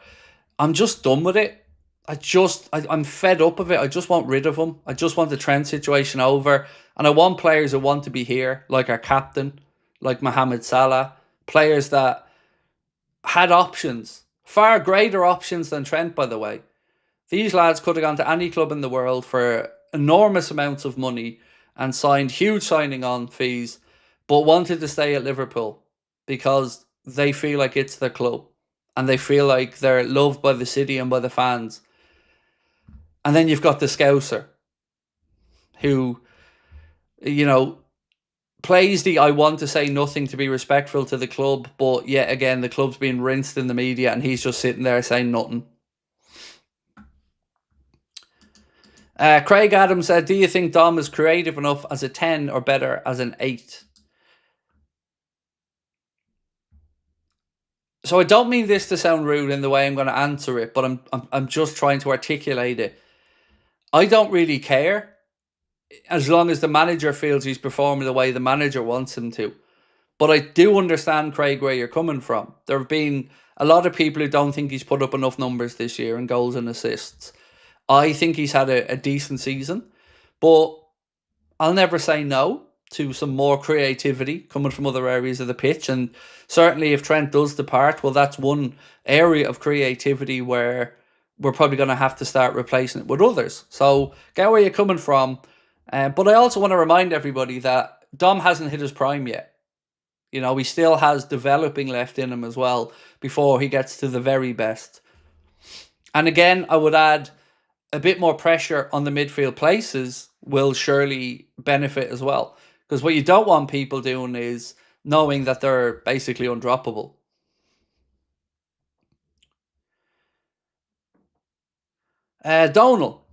I'm just done with it. I'm fed up of it. I just want rid of him. I just want the Trent situation over. And I want players who want to be here, like our captain, like Mohamed Salah. Players that had options, far greater options than Trent, by the way. These lads could have gone to any club in the world for enormous amounts of money and signed huge signing on fees, but wanted to stay at Liverpool because they feel like it's their club and they feel like they're loved by the city and by the fans. And then you've got the Scouser who, you know, plays the I want to say nothing to be respectful to the club, but yet again, the club's being rinsed in the media and he's just sitting there saying nothing. Craig Adams said, do you think Dom is creative enough as a 10 or better as an 8? So I don't mean this to sound rude in the way I'm going to answer it, but I'm just trying to articulate it. I don't really care as long as the manager feels he's performing the way the manager wants him to. But I do understand, Craig, where you're coming from. There have been a lot of people who don't think he's put up enough numbers this year in goals and assists. I think he's had a decent season, but I'll never say no to some more creativity coming from other areas of the pitch. And certainly if Trent does depart, well, that's one area of creativity where we're probably going to have to start replacing it with others. So get where you're coming from. But I also want to remind everybody that Dom hasn't hit his prime yet. You know, he still has developing left in him as well before he gets to the very best. And again, I would add a bit more pressure on the midfield places will surely benefit as well. Because what you don't want people doing is knowing that they're basically undroppable. Donal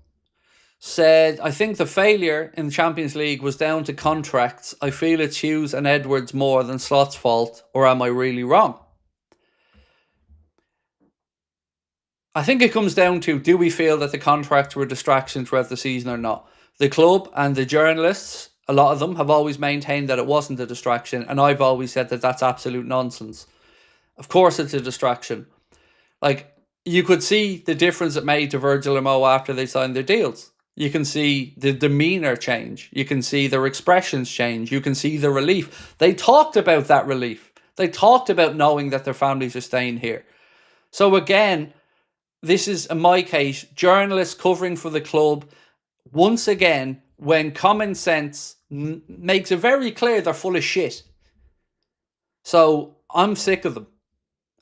said, I think the failure in the Champions League was down to contracts. I feel it's Hughes and Edwards more than Slot's fault, or am I really wrong? I think it comes down to, do we feel that the contracts were distractions throughout the season or not? The club and the journalists, a lot of them, have always maintained that it wasn't a distraction, and I've always said that that's absolute nonsense. Of course it's a distraction. Like, you could see the difference it made to Virgil and Mo after they signed their deals. You can see the demeanour change. You can see their expressions change. You can see the relief. They talked about that relief. They talked about knowing that their families are staying here. So again, this is, in my case, journalists covering for the club, once again, when common sense makes it very clear they're full of shit. So I'm sick of them.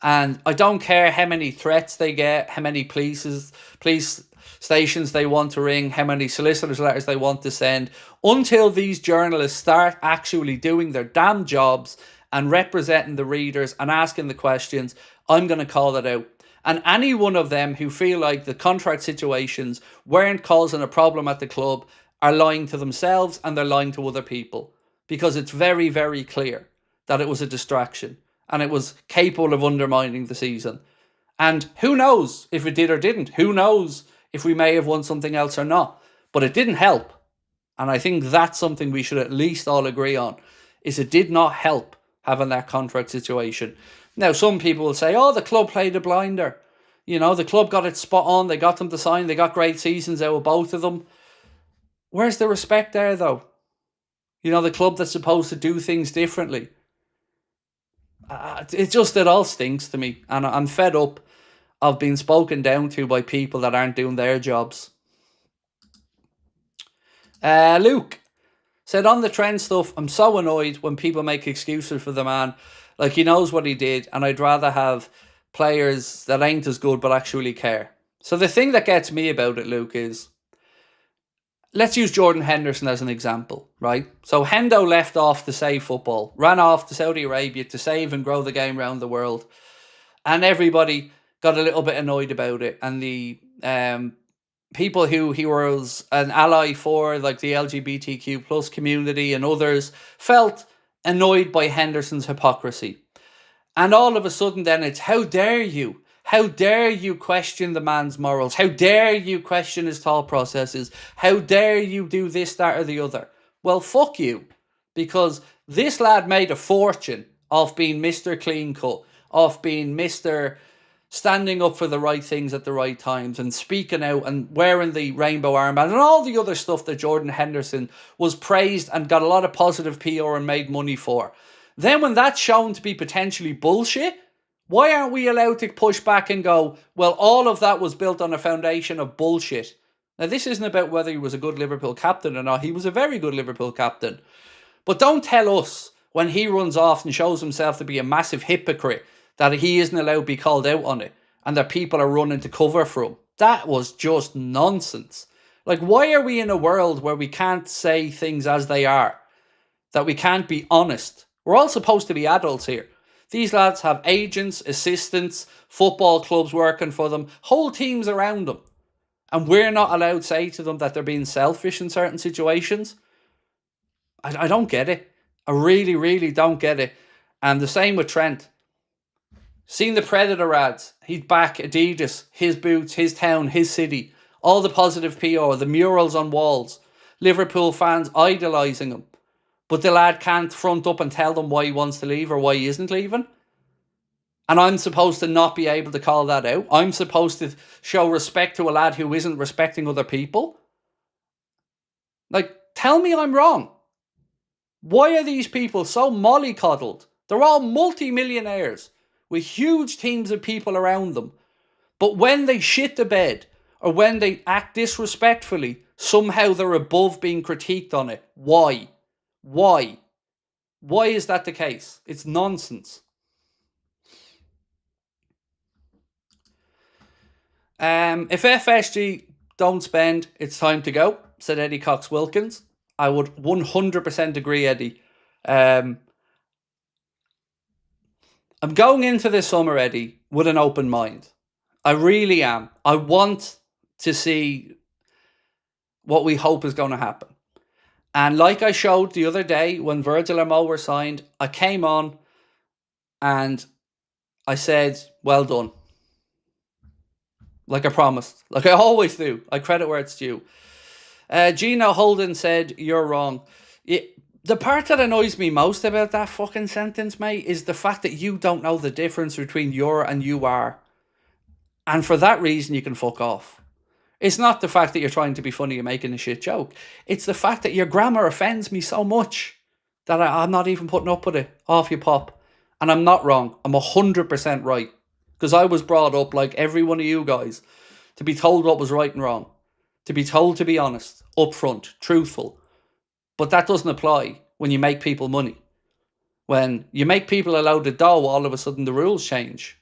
And I don't care how many threats they get, how many police stations they want to ring, how many solicitors' letters they want to send, until these journalists start actually doing their damn jobs and representing the readers and asking the questions, I'm going to call it out. And any one of them who feel like the contract situations weren't causing a problem at the club are lying to themselves and they're lying to other people. Because it's very, very clear that it was a distraction and it was capable of undermining the season. And who knows if it did or didn't? Who knows if we may have won something else or not? But it didn't help. And I think that's something we should at least all agree on, is it did not help having that contract situation. Now, some people will say, oh, the club played a blinder. You know, the club got it spot on. They got them to sign. They got great seasons out of both of them. Where's the respect there, though? You know, the club that's supposed to do things differently. It all stinks to me. And I'm fed up of being spoken down to by people that aren't doing their jobs. Luke said, on the Trent stuff, I'm so annoyed when people make excuses for the man. Like, he knows what he did, and I'd rather have players that ain't as good but actually care. So the thing that gets me about it, Luke, is, let's use Jordan Henderson as an example, right? So Hendo left off to save football, ran off to Saudi Arabia to save and grow the game around the world. And everybody got a little bit annoyed about it. And the people who he was an ally for, like the LGBTQ plus community and others, felt annoyed by Henderson's hypocrisy. And all of a sudden then it's, how dare you? How dare you question the man's morals? How dare you question his thought processes? How dare you do this, that or the other? Well, fuck you. Because this lad made a fortune of being Mr. Clean Cut, of being Mr. standing up for the right things at the right times and speaking out and wearing the rainbow armband and all the other stuff that Jordan Henderson was praised and got a lot of positive PR and made money for. Then when that's shown to be potentially bullshit, why aren't we allowed to push back and go, well, all of that was built on a foundation of bullshit? Now, this isn't about whether he was a good Liverpool captain or not. He was a very good Liverpool captain. But don't tell us when he runs off and shows himself to be a massive hypocrite that he isn't allowed to be called out on it and that people are running to cover for him. That was just nonsense. Like, why are we in a world where we can't say things as they are? That we can't be honest? We're all supposed to be adults here. These lads have agents, assistants, football clubs working for them, whole teams around them. And we're not allowed to say to them that they're being selfish in certain situations. I don't get it. I really, really don't get it. And the same with Trent. Seen the Predator ads. He's back, Adidas, his boots, his town, his city. All the positive PR, the murals on walls. Liverpool fans idolising him. But the lad can't front up and tell them why he wants to leave or why he isn't leaving. And I'm supposed to not be able to call that out. I'm supposed to show respect to a lad who isn't respecting other people. Like, tell me I'm wrong. Why are these people so mollycoddled? They're all multi-millionaires with huge teams of people around them. But when they shit the bed or when they act disrespectfully, somehow they're above being critiqued on it. Why? Why? Why is that the case? It's nonsense. If FSG don't spend, it's time to go, said Eddie Cox-Wilkins. I would 100% agree, Eddie. I'm going into this summer, Eddie, with an open mind. I really am. I want to see what we hope is going to happen. And like I showed the other day when Virgil and Mo were signed, I came on and I said, well done. Like I promised. Like I always do. I credit where it's due. Gino Houlden said, you're wrong. The part that annoys me most about that fucking sentence, mate, is the fact that you don't know the difference between you're and you are. And for that reason, you can fuck off. It's not the fact that you're trying to be funny and making a shit joke. It's the fact that your grammar offends me so much that I'm not even putting up with it. Off you pop. And I'm not wrong. I'm 100% right. Because I was brought up, like every one of you guys, to be told what was right and wrong. To be told to be honest, upfront, truthful. But that doesn't apply when you make people money. When you make people a load of dough, all of a sudden the rules change.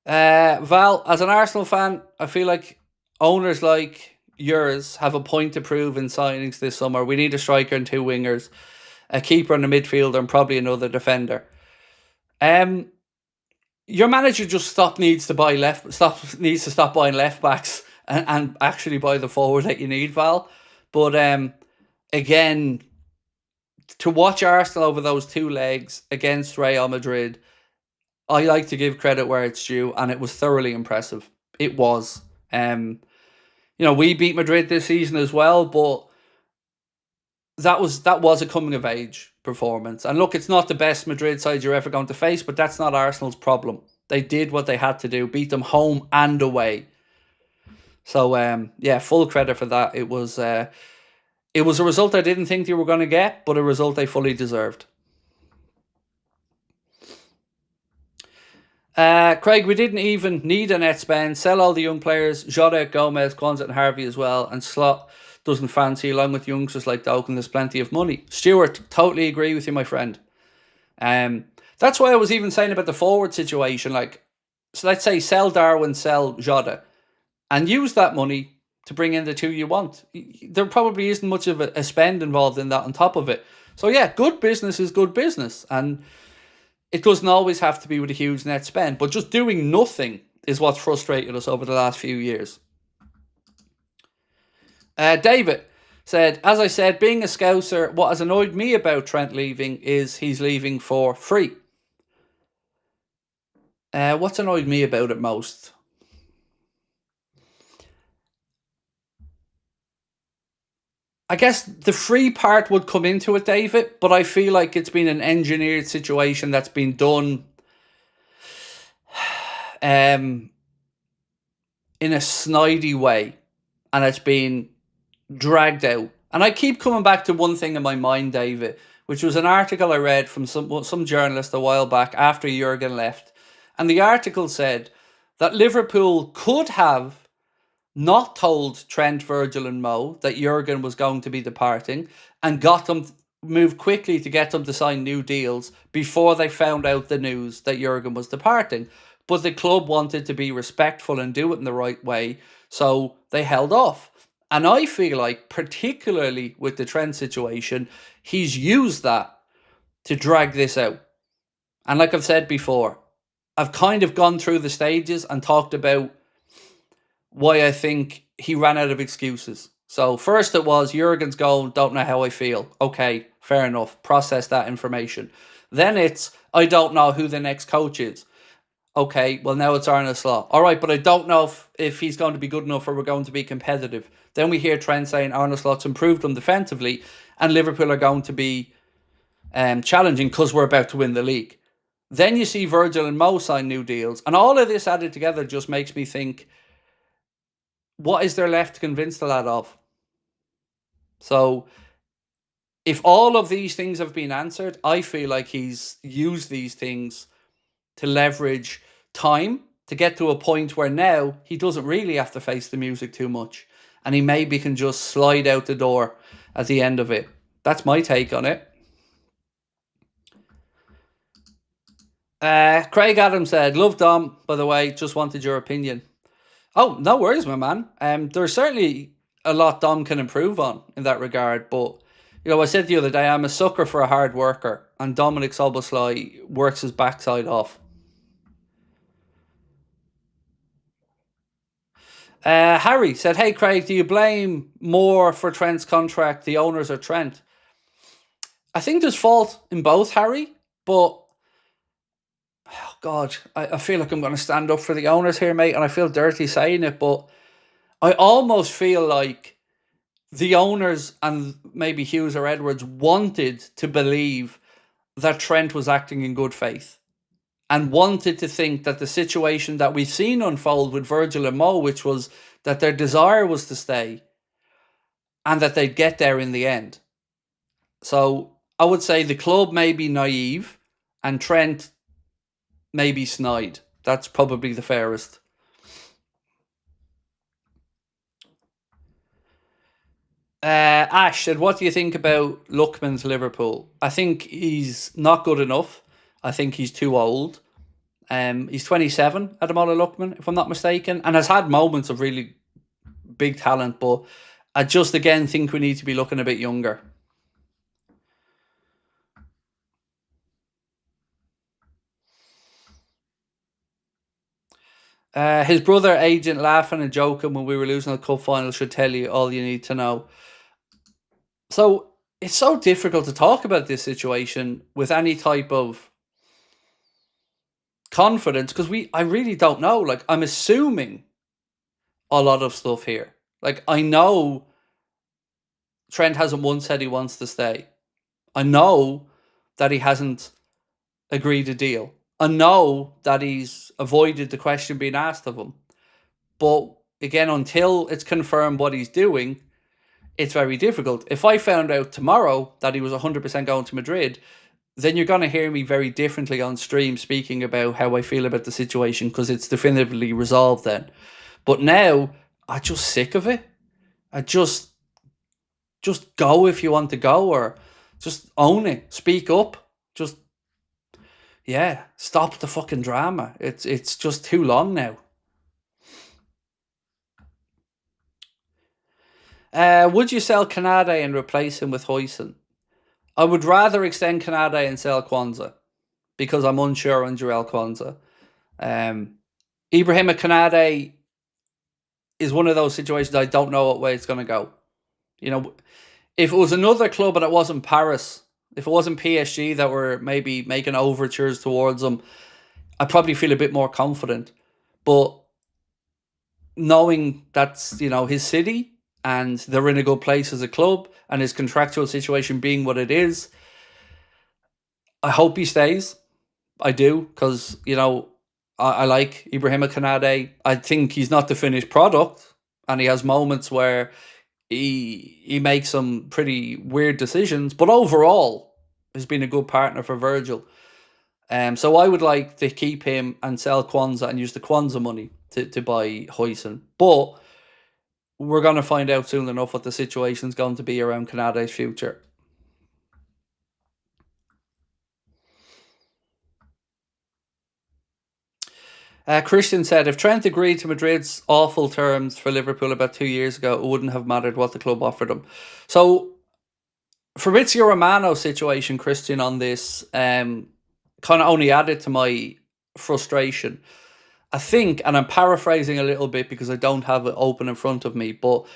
Val, as an Arsenal fan, I feel like owners like yours have a point to prove in signings this summer. We need a striker and 2 wingers, a keeper and a midfielder, and probably another defender. Your manager just needs to stop buying left backs and actually buy the forward that you need, Val. But again, to watch Arsenal over those 2 legs against Real Madrid, I like to give credit where it's due, and it was thoroughly impressive. It was. We beat Madrid this season as well, but that was a coming of age performance. And look, it's not the best Madrid side you're ever going to face, but that's not Arsenal's problem. They did what they had to do, beat them home and away. So full credit for that. It was a result I didn't think they were going to get, but a result they fully deserved. Craig, we didn't even need a net spend. Sell all the young players, Jota, Gomez, Kwanzaa and Harvey as well, and Slot doesn't fancy, along with youngsters like Doak, and there's plenty of money. Stuart, totally agree with you, my friend. That's why I was even saying about the forward situation. So let's say sell Darwin, sell Jota, and use that money to bring in the 2 you want. There probably isn't much of a spend involved in that on top of it. So yeah, good business is good business, and it doesn't always have to be with a huge net spend, but just doing nothing is what's frustrated us over the last few years. David said, as I said, being a Scouser, what has annoyed me about Trent leaving is he's leaving for free. What's annoyed me about it most? I guess the free part would come into it, David, but I feel like it's been an engineered situation that's been done in a snidey way, and it's been dragged out. And I keep coming back to one thing in my mind, David, which was an article I read from some journalist a while back after Jurgen left. And the article said that Liverpool could have not told Trent, Virgil and Mo that Jurgen was going to be departing and got them moved quickly to get them to sign new deals before they found out the news that Jurgen was departing. But the club wanted to be respectful and do it in the right way, so they held off. And I feel like, particularly with the Trent situation, he's used that to drag this out. And like I've said before, I've kind of gone through the stages and talked about why I think he ran out of excuses. So first it was Jurgen's goal, don't know how I feel. Okay, fair enough. Process that information. Then it's, I don't know who the next coach is. Okay, well now it's Arne Slot. All right, but I don't know if he's going to be good enough or we're going to be competitive. Then we hear Trent saying Arne Slot's improved them defensively and Liverpool are going to be challenging because we're about to win the league. Then you see Virgil and Mo sign new deals. And all of this added together just makes me think, what is there left to convince the lad of? So if all of these things have been answered, I feel like he's used these things to leverage time to get to a point where now he doesn't really have to face the music too much and he maybe can just slide out the door at the end of it. That's my take on it. Craig Adams said, "Love Dom, by the way, just wanted your opinion." Oh, no worries, my man. There's certainly a lot Dom can improve on in that regard, but I said the other day, I'm a sucker for a hard worker, and Dominic Soboslai works his backside off. Harry said, "Hey Craig, do you blame more for Trent's contract the owners or Trent?" I think there's fault in both, Harry, but oh God, I feel like I'm going to stand up for the owners here, mate, and I feel dirty saying it, but I almost feel like the owners and maybe Hughes or Edwards wanted to believe that Trent was acting in good faith and wanted to think that the situation that we've seen unfold with Virgil and Mo, which was that their desire was to stay and that they'd get there in the end. So I would say the club may be naive and Trent may be snide. That's probably the fairest. Ash said, "What do you think about Lookman to Liverpool?" I think he's not good enough. I think he's too old. He's 27 at the moment, Lookman, if I'm not mistaken, and has had moments of really big talent, but I just again think we need to be looking a bit younger. His brother agent laughing and joking when we were losing the cup final should tell you all you need to know. So it's so difficult to talk about this situation with any type of confidence because I really don't know. Like, I'm assuming a lot of stuff here. Like, I know Trent hasn't once said he wants to stay. I know that he hasn't agreed a deal. I know that he's avoided the question being asked of him. But again, until it's confirmed what he's doing, it's very difficult. If I found out tomorrow that he was 100% going to Madrid, then you're going to hear me very differently on stream speaking about how I feel about the situation because it's definitively resolved then. But now, I'm just sick of it. I just go if you want to go, or just own it. Speak up. Just, yeah, stop the fucking drama. It's just too long now. Would you sell Kanade and replace him with Hoyson? I would rather extend Kanade and sell Kwanzaa because I'm unsure on Jarell Kwanzaa. Ibrahima Kanade is one of those situations I don't know what way it's going to go. If it was another club and it wasn't Paris, if it wasn't PSG that were maybe making overtures towards him, I'd probably feel a bit more confident. But knowing that's, his city and they're in a good place as a club and his contractual situation being what it is, I hope he stays. I do, because, I like Ibrahima Kanade. I think he's not the finished product, and he has moments where he makes some pretty weird decisions, but overall, he's been a good partner for Virgil. So I would like to keep him and sell Kwanzaa and use the Kwanzaa money to buy Hoyson. But we're going to find out soon enough what the situation's going to be around Kanade's future. Christian said, "If Trent agreed to Madrid's awful terms for Liverpool about 2 years ago, it wouldn't have mattered what the club offered him." So, Fabrizio Romano's situation, Christian, on this kind of only added to my frustration. I think, and I'm paraphrasing a little bit because I don't have it open in front of me, but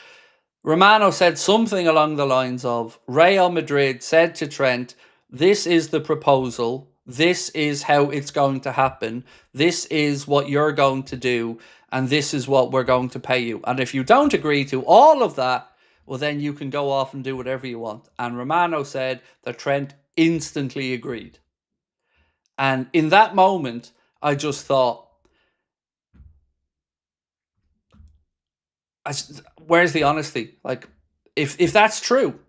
Romano said something along the lines of, Real Madrid said to Trent, "This is the proposal. This is how it's going to happen. This is what you're going to do. And this is what we're going to pay you. And if you don't agree to all of that, well, then you can go off and do whatever you want." And Romano said that Trent instantly agreed. And in that moment, I just thought, where's the honesty? Like, if that's true,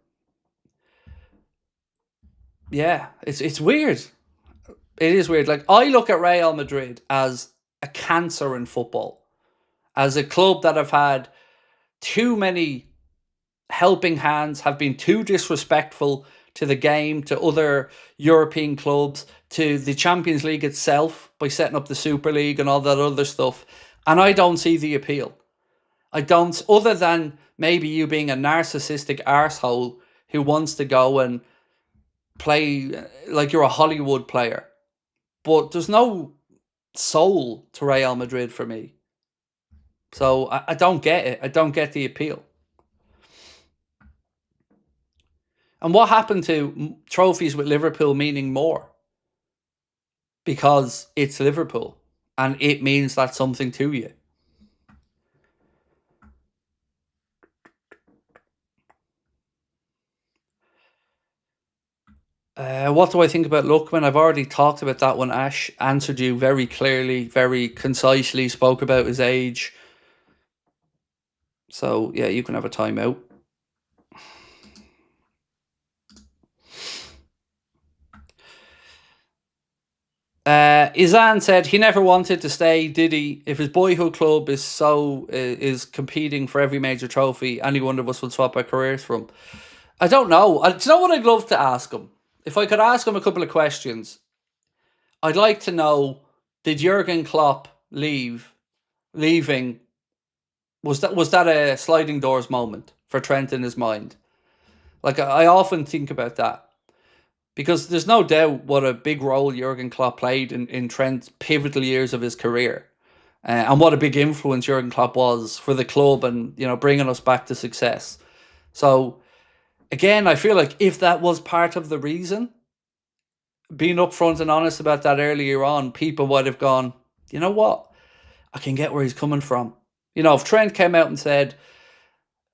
yeah, it's weird. It is weird. Like, I look at Real Madrid as a cancer in football, as a club that have had too many helping hands, have been too disrespectful to the game, to other European clubs, to the Champions League itself by setting up the Super League and all that other stuff. And I don't see the appeal. I don't, other than maybe you being a narcissistic arsehole who wants to go and play like you're a Hollywood player. But there's no soul to Real Madrid for me. So I don't get it. I don't get the appeal. And what happened to trophies with Liverpool meaning more? Because it's Liverpool and it means that something to you. What do I think about Lookman? I've already talked about that one. Ash answered you very clearly, very concisely, spoke about his age. So, yeah, you can have a timeout. Izan said he never wanted to stay, did he? If his boyhood club is competing for every major trophy, any one of us would swap our careers for him. I don't know. Do you know what I'd love to ask him? If I could ask him a couple of questions, I'd like to know, did Jurgen Klopp leaving, was that a sliding doors moment for Trent in his mind? Like, I often think about that. Because there's no doubt what a big role Jurgen Klopp played in Trent's pivotal years of his career. And what a big influence Jurgen Klopp was for the club and, bringing us back to success. So, again, I feel like if that was part of the reason, being upfront and honest about that earlier on, people would have gone, you know what? I can get where he's coming from. If Trent came out and said,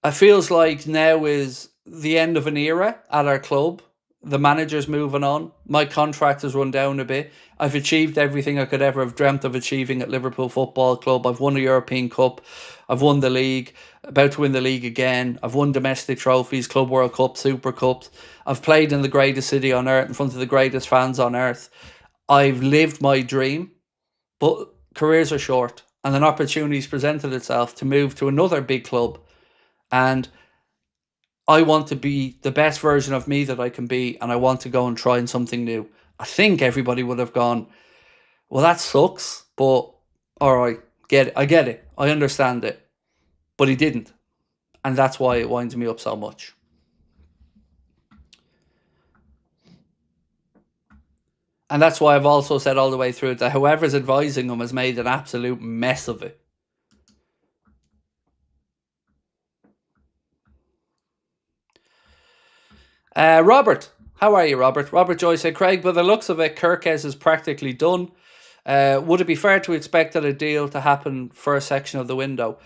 it feels like now is the end of an era at our club. The manager's moving on. My contract has run down a bit. I've achieved everything I could ever have dreamt of achieving at Liverpool Football Club. I've won a European Cup. I've won the league. About to win the league again. I've won domestic trophies, Club World Cup, Super Cups. I've played in the greatest city on earth, in front of the greatest fans on earth. I've lived my dream. But careers are short. And an opportunity's presented itself to move to another big club. And I want to be the best version of me that I can be, and I want to go and try something new. I think everybody would have gone, well, that sucks, but all right, I get it. I understand it. But he didn't. And that's why it winds me up so much. And that's why I've also said all the way through it that whoever's advising him has made an absolute mess of it. Robert, how are you, Robert? Robert Joy said, Craig, by the looks of it, KOKCU is practically done. Would it be fair to expect that a deal to happen for a section of the window?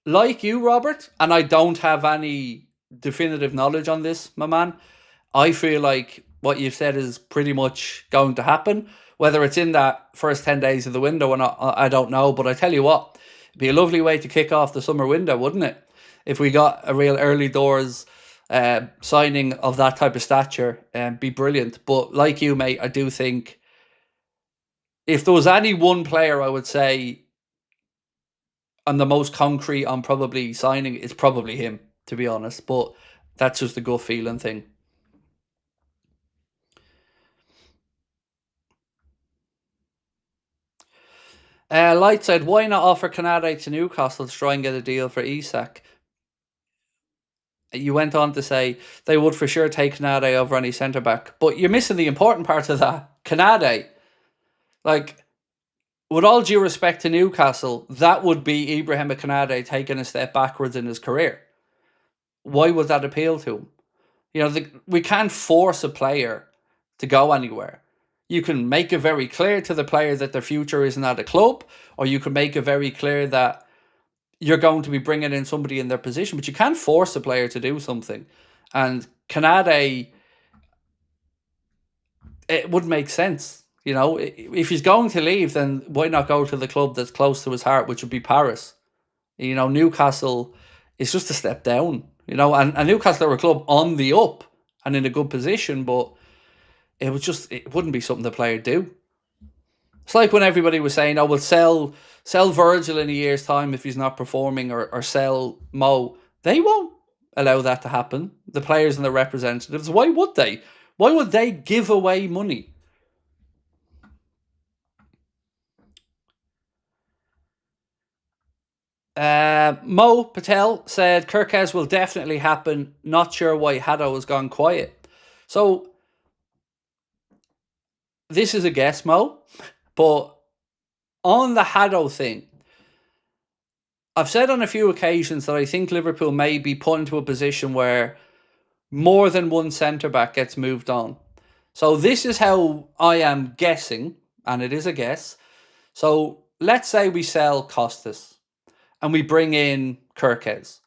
Like you, Robert, and I don't have any definitive knowledge on this, my man, I feel like what you've said is pretty much going to happen. Whether it's in that first 10 days of the window or not, I don't know. But I tell you what, it'd be a lovely way to kick off the summer window, wouldn't it? If we got a real early doors signing of that type of stature, be brilliant. But like you, mate, I do think if there was any one player I would say on the most concrete on probably signing, it's probably him, to be honest. But that's just a gut feeling thing. Light said, why not offer Canade to Newcastle to try and get a deal for Isak? You went on to say they would for sure take Canade over any centre-back. But you're missing the important part of that. Canade, like, with all due respect to Newcastle, that would be Ibrahim Canade taking a step backwards in his career. Why would that appeal to him? We can't force a player to go anywhere. You can make it very clear to the player that their future isn't at a club, or you can make it very clear that you're going to be bringing in somebody in their position, but you can't force a player to do something. And Canade, it would make sense. If he's going to leave, then why not go to the club that's close to his heart, which would be Paris? Newcastle is just a step down, and Newcastle are a club on the up and in a good position, but it wouldn't be something the player do. It's like when everybody was saying, we'll sell Virgil in a year's time if he's not performing, or sell Mo. They won't. allow that to happen. The players and the representatives. Why would they? Why would they give away money? Mo Patel said KOKCU will definitely happen. Not sure why Haddo has gone quiet. So this is a guess, Mo, but on the Haddo thing, I've said on a few occasions that I think Liverpool may be put into a position where more than one centre-back gets moved on. So this is how I am guessing, and it is a guess. So let's say we sell Costas and we bring in KOKCU.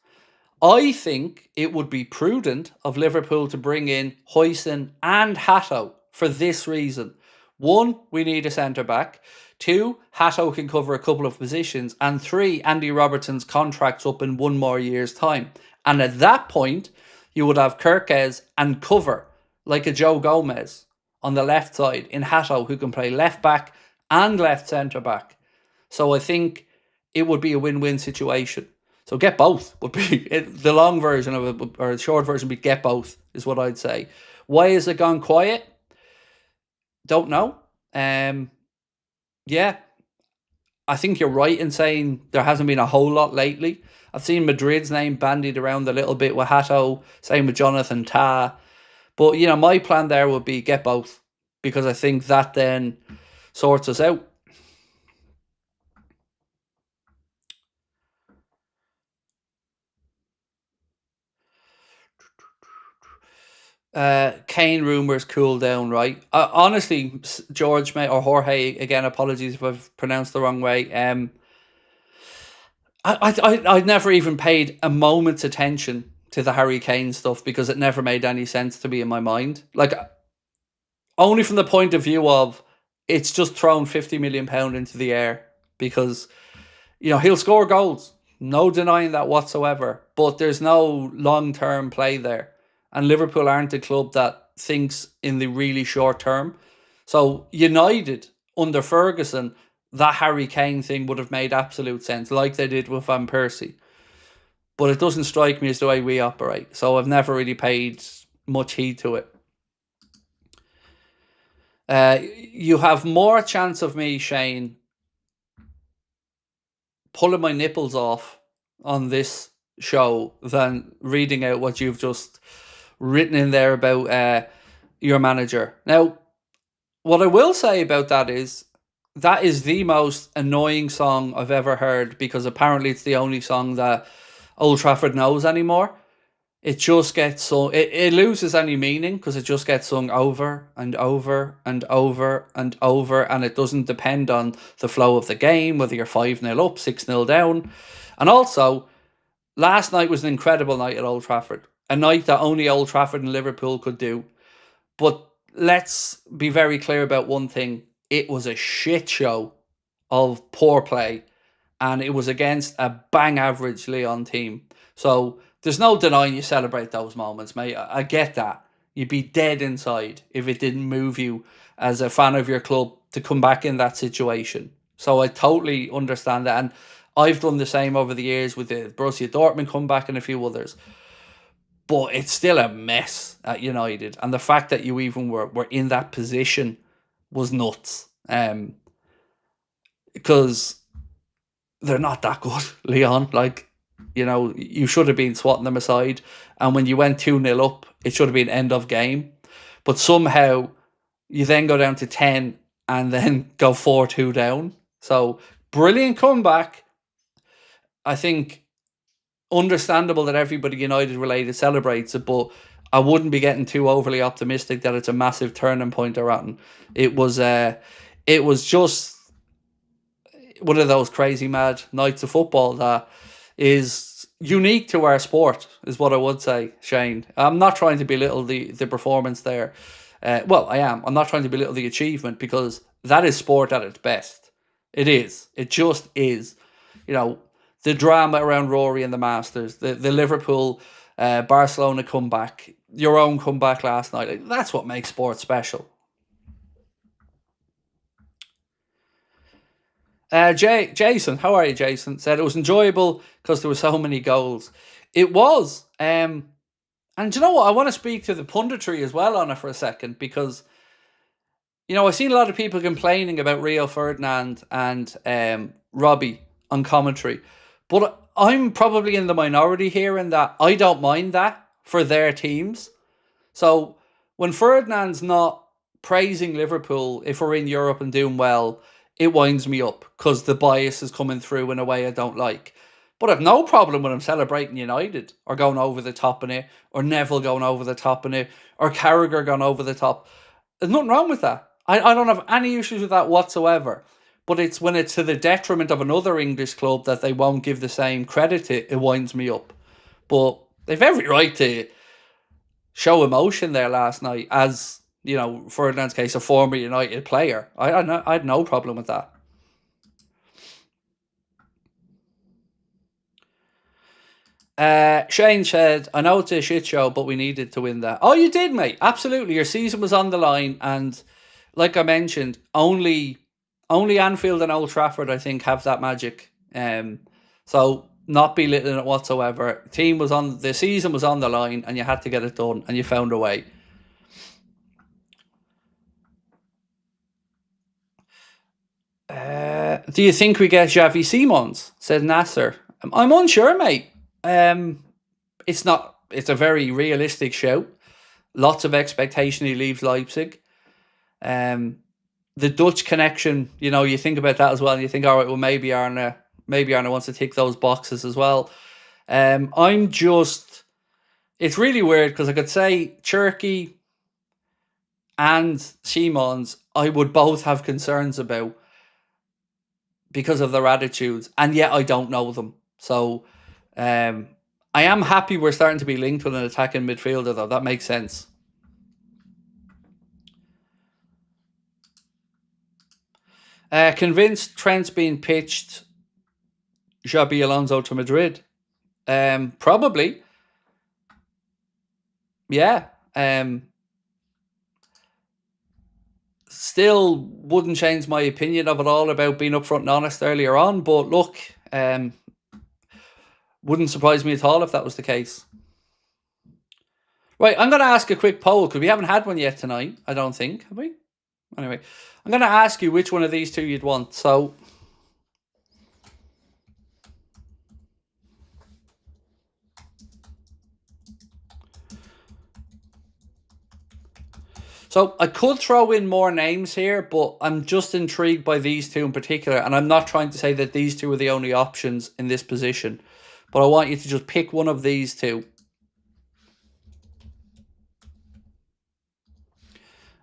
I think it would be prudent of Liverpool to bring in Huijsen and Hatto for this reason. One, we need a centre-back. Two, Hatto can cover a couple of positions. And three, Andy Robertson's contract's up in 1 more year's time. And at that point, you would have KOKCU and cover, like a Joe Gomez on the left side in Hatto, who can play left back and left centre-back. So I think it would be a win-win situation. So get both would be the long version of it, or the short version would be get both, is what I'd say. Why has it gone quiet? Don't know. Yeah, I think you're right in saying there hasn't been a whole lot lately. I've seen Madrid's name bandied around a little bit with Hatto, same with Jonathan Tah. But, you know, my plan there would be get both, because I think that then sorts us out. Kane rumours cool down, right? Honestly, George, mate, or Jorge, again, apologies if I've pronounced the wrong way. I'd never even paid a moment's attention to the Harry Kane stuff because it never made any sense to me in my mind. Like, only from the point of view of it's just thrown £50 million into the air because, you know, he'll score goals. No denying that whatsoever. But there's no long-term play there. And Liverpool aren't a club that thinks in the really short term. So United, under Ferguson, that Harry Kane thing would have made absolute sense, like they did with Van Persie. But it doesn't strike me as the way we operate. So I've never really paid much heed to it. You have more chance of me, Shane, pulling my nipples off on this show than reading out what you've just written in there about your manager. Now, what I will say about that is the most annoying song I've ever heard, because apparently it's the only song that Old Trafford knows anymore. It just gets sung, it loses any meaning because it just gets sung over and over and over and over, and it doesn't depend on the flow of the game, whether you're 5-0 up, 6-0 down. And also, last night was an incredible night at Old Trafford. A night that only Old Trafford and Liverpool could do. But let's be very clear about one thing. It was a shit show of poor play, and it was against a bang average Lyon team. So there's no denying you celebrate those moments, mate. I get that. You'd be dead inside if it didn't move you as a fan of your club to come back in that situation. So I totally understand that. And I've done the same over the years with the Borussia Dortmund comeback and a few others. But it's still a mess at United. And the fact that you even were in that position was nuts. Because they're not that good, Lyon. Like, you should have been swatting them aside. And when you went 2-0 up, it should have been end of game. But somehow, you then go down to 10 and then go 4-2 down. So, brilliant comeback. I think understandable that everybody United related celebrates it, but I wouldn't be getting too overly optimistic that it's a massive turning point they're at. It was just one of those crazy mad nights of football that is unique to our sport, is what I would say, Shane. I'm not trying to belittle the performance there. Well, I am. I'm not trying to belittle the achievement, because that is sport at its best. It is. It just is. The drama around Rory and the Masters, the Liverpool, Barcelona comeback, your own comeback last night. That's what makes sport special. Jason, how are you, Jason? Said it was enjoyable because there were so many goals. It was. And do you know what? I want to speak to the punditry as well on it for a second, because, I've seen a lot of people complaining about Rio Ferdinand and Robbie on commentary. But I'm probably in the minority here in that I don't mind that for their teams. So when Ferdinand's not praising Liverpool, if we're in Europe and doing well, it winds me up because the bias is coming through in a way I don't like. But I've no problem with him celebrating United or going over the top in it, or Neville going over the top in it, or Carragher going over the top. There's nothing wrong with that. I don't have any issues with that whatsoever. But it's when it's to the detriment of another English club that they won't give the same credit to, it winds me up. But they've every right to show emotion there last night as, Ferdinand's case, a former United player. I had no problem with that. Shane said, I know it's a shit show, but we needed to win that. Oh, you did, mate. Absolutely. Your season was on the line. And like I mentioned, only Anfield and Old Trafford, I think, have that magic. So not belittling it whatsoever. The season was on the line, and you had to get it done, and you found a way. Do you think we get Xavi Simons? Said Nasser. I'm unsure, mate. It's a very realistic shout. Lots of expectation he leaves Leipzig. The Dutch connection, you think about that as well, and you think, all right, well, maybe Arne wants to tick those boxes as well. It's really weird because I could say CHERKI and Simons I would both have concerns about because of their attitudes, and yet I don't know them. So I am happy we're starting to be linked with an attacking midfielder, though. That makes sense. Convinced Trent's being pitched Xabi Alonso to Madrid? Probably. Yeah. Still wouldn't change my opinion of it all about being upfront and honest earlier on, but look, wouldn't surprise me at all if that was the case. Right, I'm going to ask a quick poll because we haven't had one yet tonight, I don't think. Have we? Anyway, I'm going to ask you which one of these two you'd want. So I could throw in more names here, but I'm just intrigued by these two in particular. And I'm not trying to say that these two are the only options in this position. But I want you to just pick one of these two.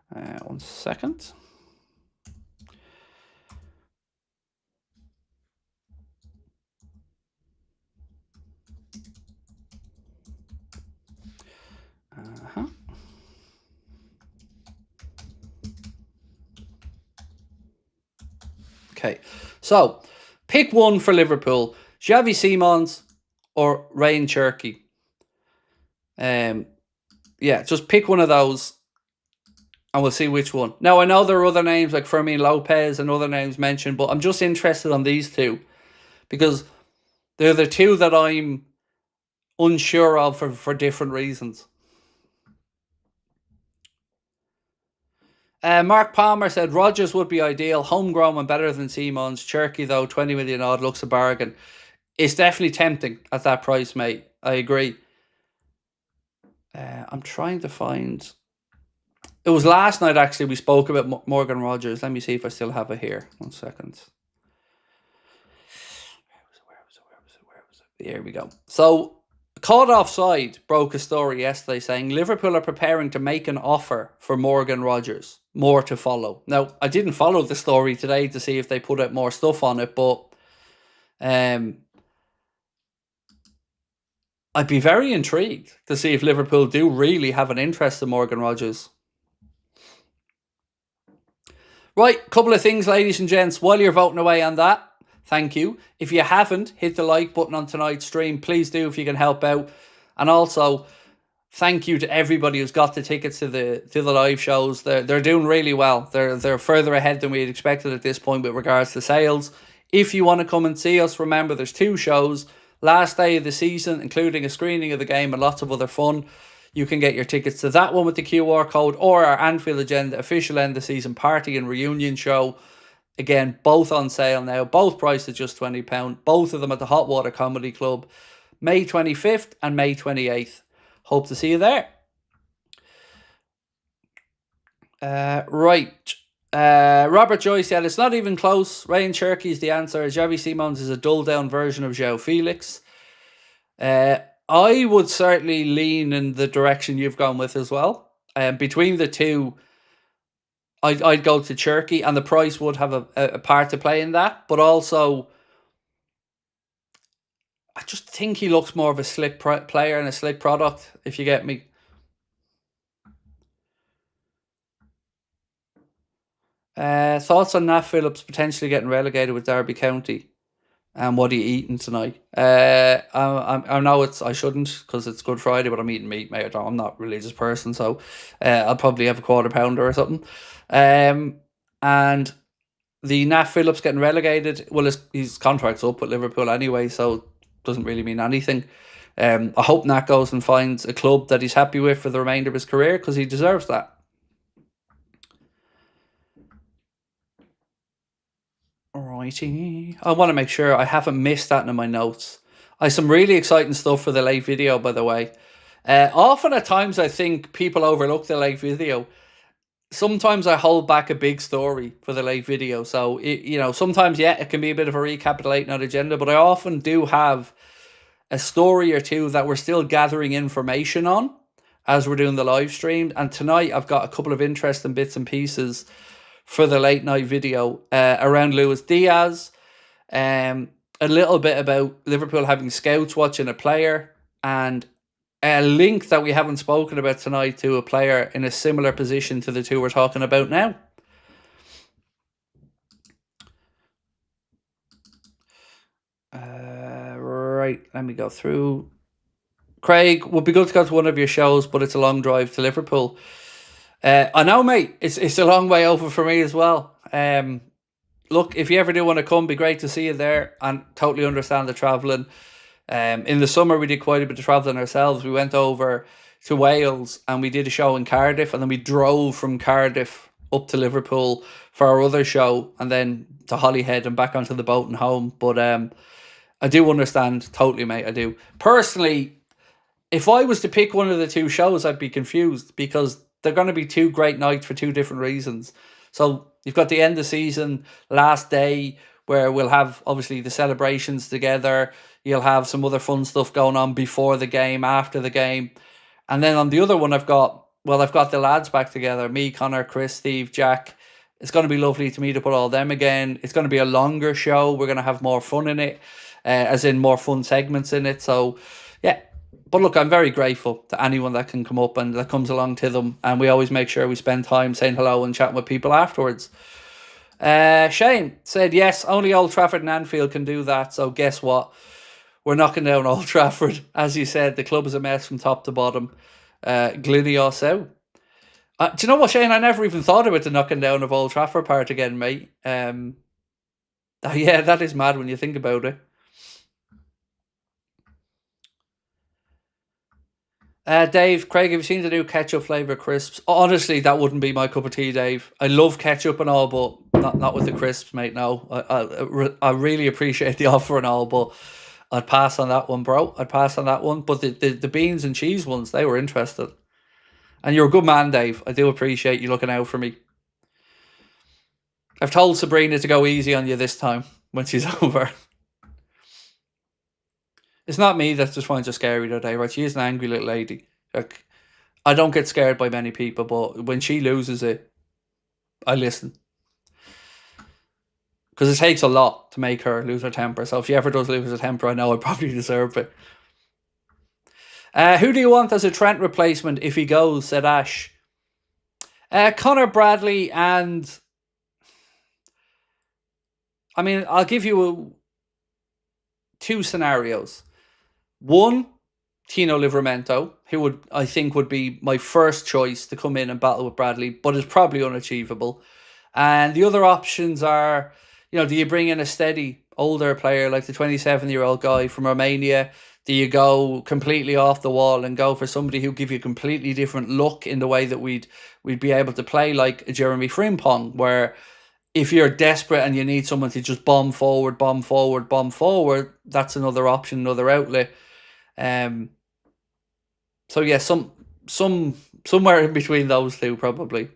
One second. Okay, so pick one for Liverpool: Xavi Simons or Ryan CHERKI. Just pick one of those, and we'll see which one. Now, I know there are other names like Fermin Lopez and other names mentioned, but I'm just interested on these two because they're the two that I'm unsure of for different reasons. Mark Palmer said Rodgers would be ideal, homegrown and better than Simons. CHERKI, though, 20 million odd looks a bargain. It's definitely tempting at that price, mate. I agree. I'm trying to find... It was last night, actually, we spoke about Morgan Rodgers. Let me see if I still have it here. 1 second. Where was it? Here we go. So, Caught Offside broke a story yesterday saying Liverpool are preparing to make an offer for Morgan Rodgers. More to follow. Now, I didn't follow the story today to see if they put out more stuff on it, but I'd be very intrigued to see if Liverpool do really have an interest in Morgan Rodgers. Right, couple of things, ladies and gents, while you're voting away on that. Thank you. If you haven't hit the like button on tonight's stream, please do if you can help out. And also, thank you to everybody who's got the tickets to the live shows. They're doing really well. They're further ahead than we had expected at this point with regards to sales. If you want to come and see us, remember there's 2 shows. last day of the season, including a screening of the game and lots of other fun. You can get your tickets to that one with the QR code, or our Anfield Agenda official end of season party and reunion show. Again, both on sale now, both priced at just £20. Both of them at the Hot Water Comedy Club, May 25th and May 28th. Hope to see you there. Right. Robert Joyce said, it's not even close. Ryan CHERKI is the answer. Xavi Simons is a dull-down version of João Felix. I would certainly lean in the direction you've gone with as well. Between the two, I'd go to CHERKI, and the price would have a part to play in that. But also, I just think he looks more of a slick player and a slick product, if you get me. Thoughts on Nat Phillips potentially getting relegated with Derby County, and what are you eating tonight? I know I shouldn't because it's Good Friday, but I'm eating meat, mate. I'm not a religious person, so I'll probably have a quarter pounder or something. And the Nat Phillips getting relegated, well, his contract's up with Liverpool anyway, so it doesn't really mean anything. I hope Nat goes and finds a club that he's happy with for the remainder of his career, because he deserves that. Alrighty. I want to make sure I haven't missed that in my notes. I have some really exciting stuff for the late video, by the way. Often at times I think people overlook the late video. Sometimes I hold back a big story for the late video. So, sometimes, it can be a bit of a recap of the late night agenda, but I often do have a story or two that we're still gathering information on as we're doing the live stream. And tonight I've got a couple of interesting bits and pieces for the late night video around Luis Diaz, a little bit about Liverpool having scouts watching a player, and a link that we haven't spoken about tonight to a player in a similar position to the two we're talking about now. Right, let me go through. Craig, would be good to go to one of your shows, but it's a long drive to Liverpool. I know, mate. It's a long way over for me as well. Look, if you ever do want to come, be great to see you there, and totally understand the travelling. In the summer, we did quite a bit of travelling ourselves. We went over to Wales and we did a show in Cardiff, and then we drove from Cardiff up to Liverpool for our other show, and then to Holyhead and back onto the boat and home. But I do understand totally, mate. I do. Personally, if I was to pick one of the two shows, I'd be confused, because they're going to be two great nights for two different reasons. So you've got the end of season, last day, where we'll have obviously the celebrations together. You'll have some other fun stuff going on before the game, after the game. And then on the other one, I've got the lads back together. Me, Connor, Chris, Steve, Jack. It's going to be lovely to meet up with all them again. It's going to be a longer show. We're going to have more fun in it, as in more fun segments in it. So, yeah. But look, I'm very grateful to anyone that can come up and that comes along to them. And we always make sure we spend time saying hello and chatting with people afterwards. Shane said, yes, only Old Trafford and Anfield can do that. So guess what? We're knocking down Old Trafford. As you said, the club is a mess from top to bottom. Glinios out. Do you know what, Shane? I never even thought about the knocking down of Old Trafford part again, mate. Yeah, that is mad when you think about it. Dave, Craig, have you seen the new ketchup flavour crisps? Honestly, that wouldn't be my cup of tea, Dave. I love ketchup and all, but not with the crisps, mate, no. I really appreciate the offer and all, but I'd pass on that one, bro. I'd pass on that one. But the beans and cheese ones, they were interested. And you're a good man, Dave. I do appreciate you looking out for me. I've told Sabrina to go easy on you this time when she's over. It's not me that just finds her scary today, right? She is an angry little lady. Like, I don't get scared by many people, but when she loses it, I listen. Because it takes a lot to make her lose her temper. So if she ever does lose her temper, I know I probably deserve it. Who do you want as a Trent replacement if he goes, said Ash. Connor Bradley and... I mean, I'll give you two scenarios. One, Tino Livramento, who I think would be my first choice to come in and battle with Bradley, but is probably unachievable. And the other options are, do you bring in a steady older player like the 27-year-old guy from Romania? Do you go completely off the wall and go for somebody who give you a completely different look in the way that we'd be able to play, like Jeremy Frimpong, where if you're desperate and you need someone to just bomb forward, that's another option, another outlet. So yeah, somewhere in between those two probably.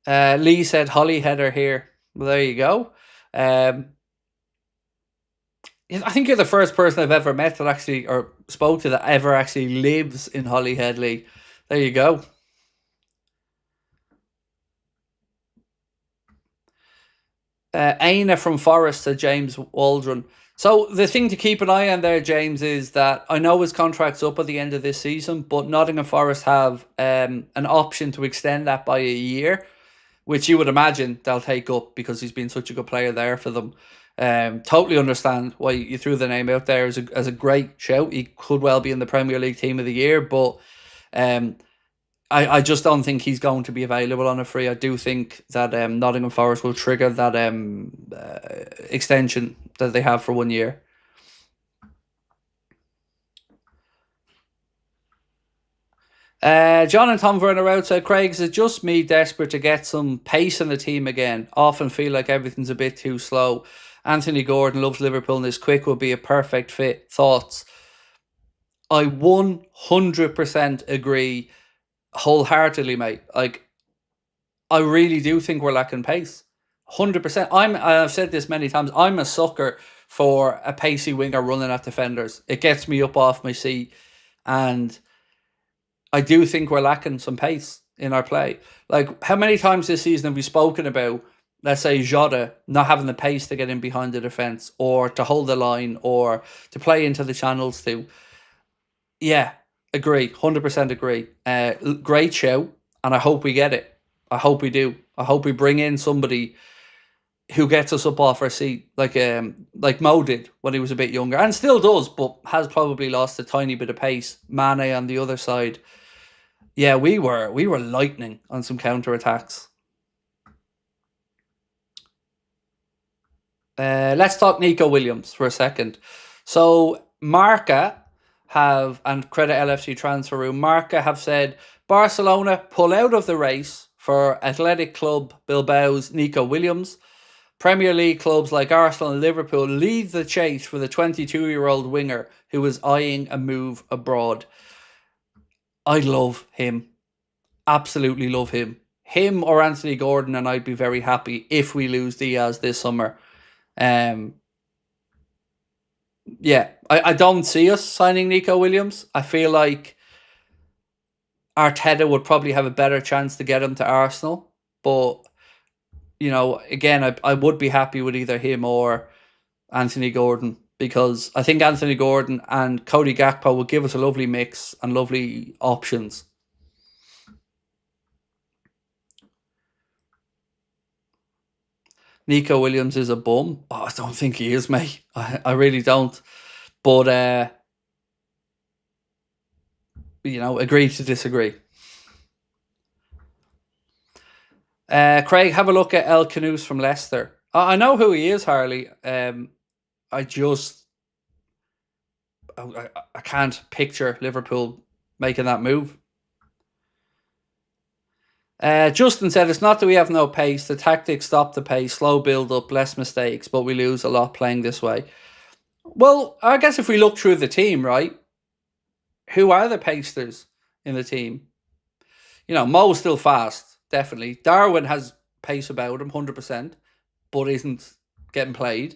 Lee said Holly header here. Well, there you go. I think you're the first person I've ever met that actually, or spoke to, that ever actually lives in Holyhead, Lee. There you go. Aina from Forest to James Waldron. So the thing to keep an eye on there, James, is that I know his contract's up at the end of this season, but Nottingham Forest have an option to extend that by a year, which you would imagine they'll take up because he's been such a good player there for them. Totally understand why you threw the name out there as a great shout. He could well be in the Premier League Team of the Year, but I just don't think he's going to be available on a free. I do think that Nottingham Forest will trigger that extension that they have for 1 year. John and Tom Verner outside. Craig, is it just me desperate to get some pace in the team again? Often feel like everything's a bit too slow. Anthony Gordon loves Liverpool and is quick, will be a perfect fit. Thoughts? I 100% agree wholeheartedly, mate. Like, I really do think we're lacking pace. 100%. I've said this many times. I'm a sucker for a pacey winger running at defenders. It gets me up off my seat, and I do think we're lacking some pace in our play. Like, how many times this season have we spoken about, let's say, Jota not having the pace to get in behind the defence, or to hold the line, or to play into the channels too? Yeah, agree. 100% agree. Great show, and I hope we get it. I hope we do. I hope we bring in somebody who gets us up off our seat, like Mo did when he was a bit younger, and still does, but has probably lost a tiny bit of pace. Mane on the other side. Yeah, we were lightning on some counter attacks. Let's talk Nico Williams for a second. So Marca have, and credit LFC Transfer Room, Marca have said Barcelona pull out of the race for Athletic Club Bilbao's Nico Williams. Premier League clubs like Arsenal and Liverpool lead the chase for the 22-year-old winger who is eyeing a move abroad. I love him. Absolutely love him. Him or Anthony Gordon, and I'd be very happy if we lose Diaz this summer. Yeah, I don't see us signing Nico Williams. I feel like Arteta would probably have a better chance to get him to Arsenal. But, you know, again, I would be happy with either him or Anthony Gordon, because I think Anthony Gordon and Cody Gakpo would give us a lovely mix and lovely options. Nico Williams is a bum. Oh, I don't think he is, mate. I really don't. But, you know, agree to disagree. Craig, have a look at El Canoes from Leicester. I know who he is, Harley. I can't picture Liverpool making that move. Justin said, it's not that we have no pace. The tactics stop the pace, slow build up, less mistakes, but we lose a lot playing this way. Well, I guess if we look through the team, right, who are the pacers in the team? You know, Mo's still fast, definitely. Darwin has pace about him, 100%, but isn't getting played.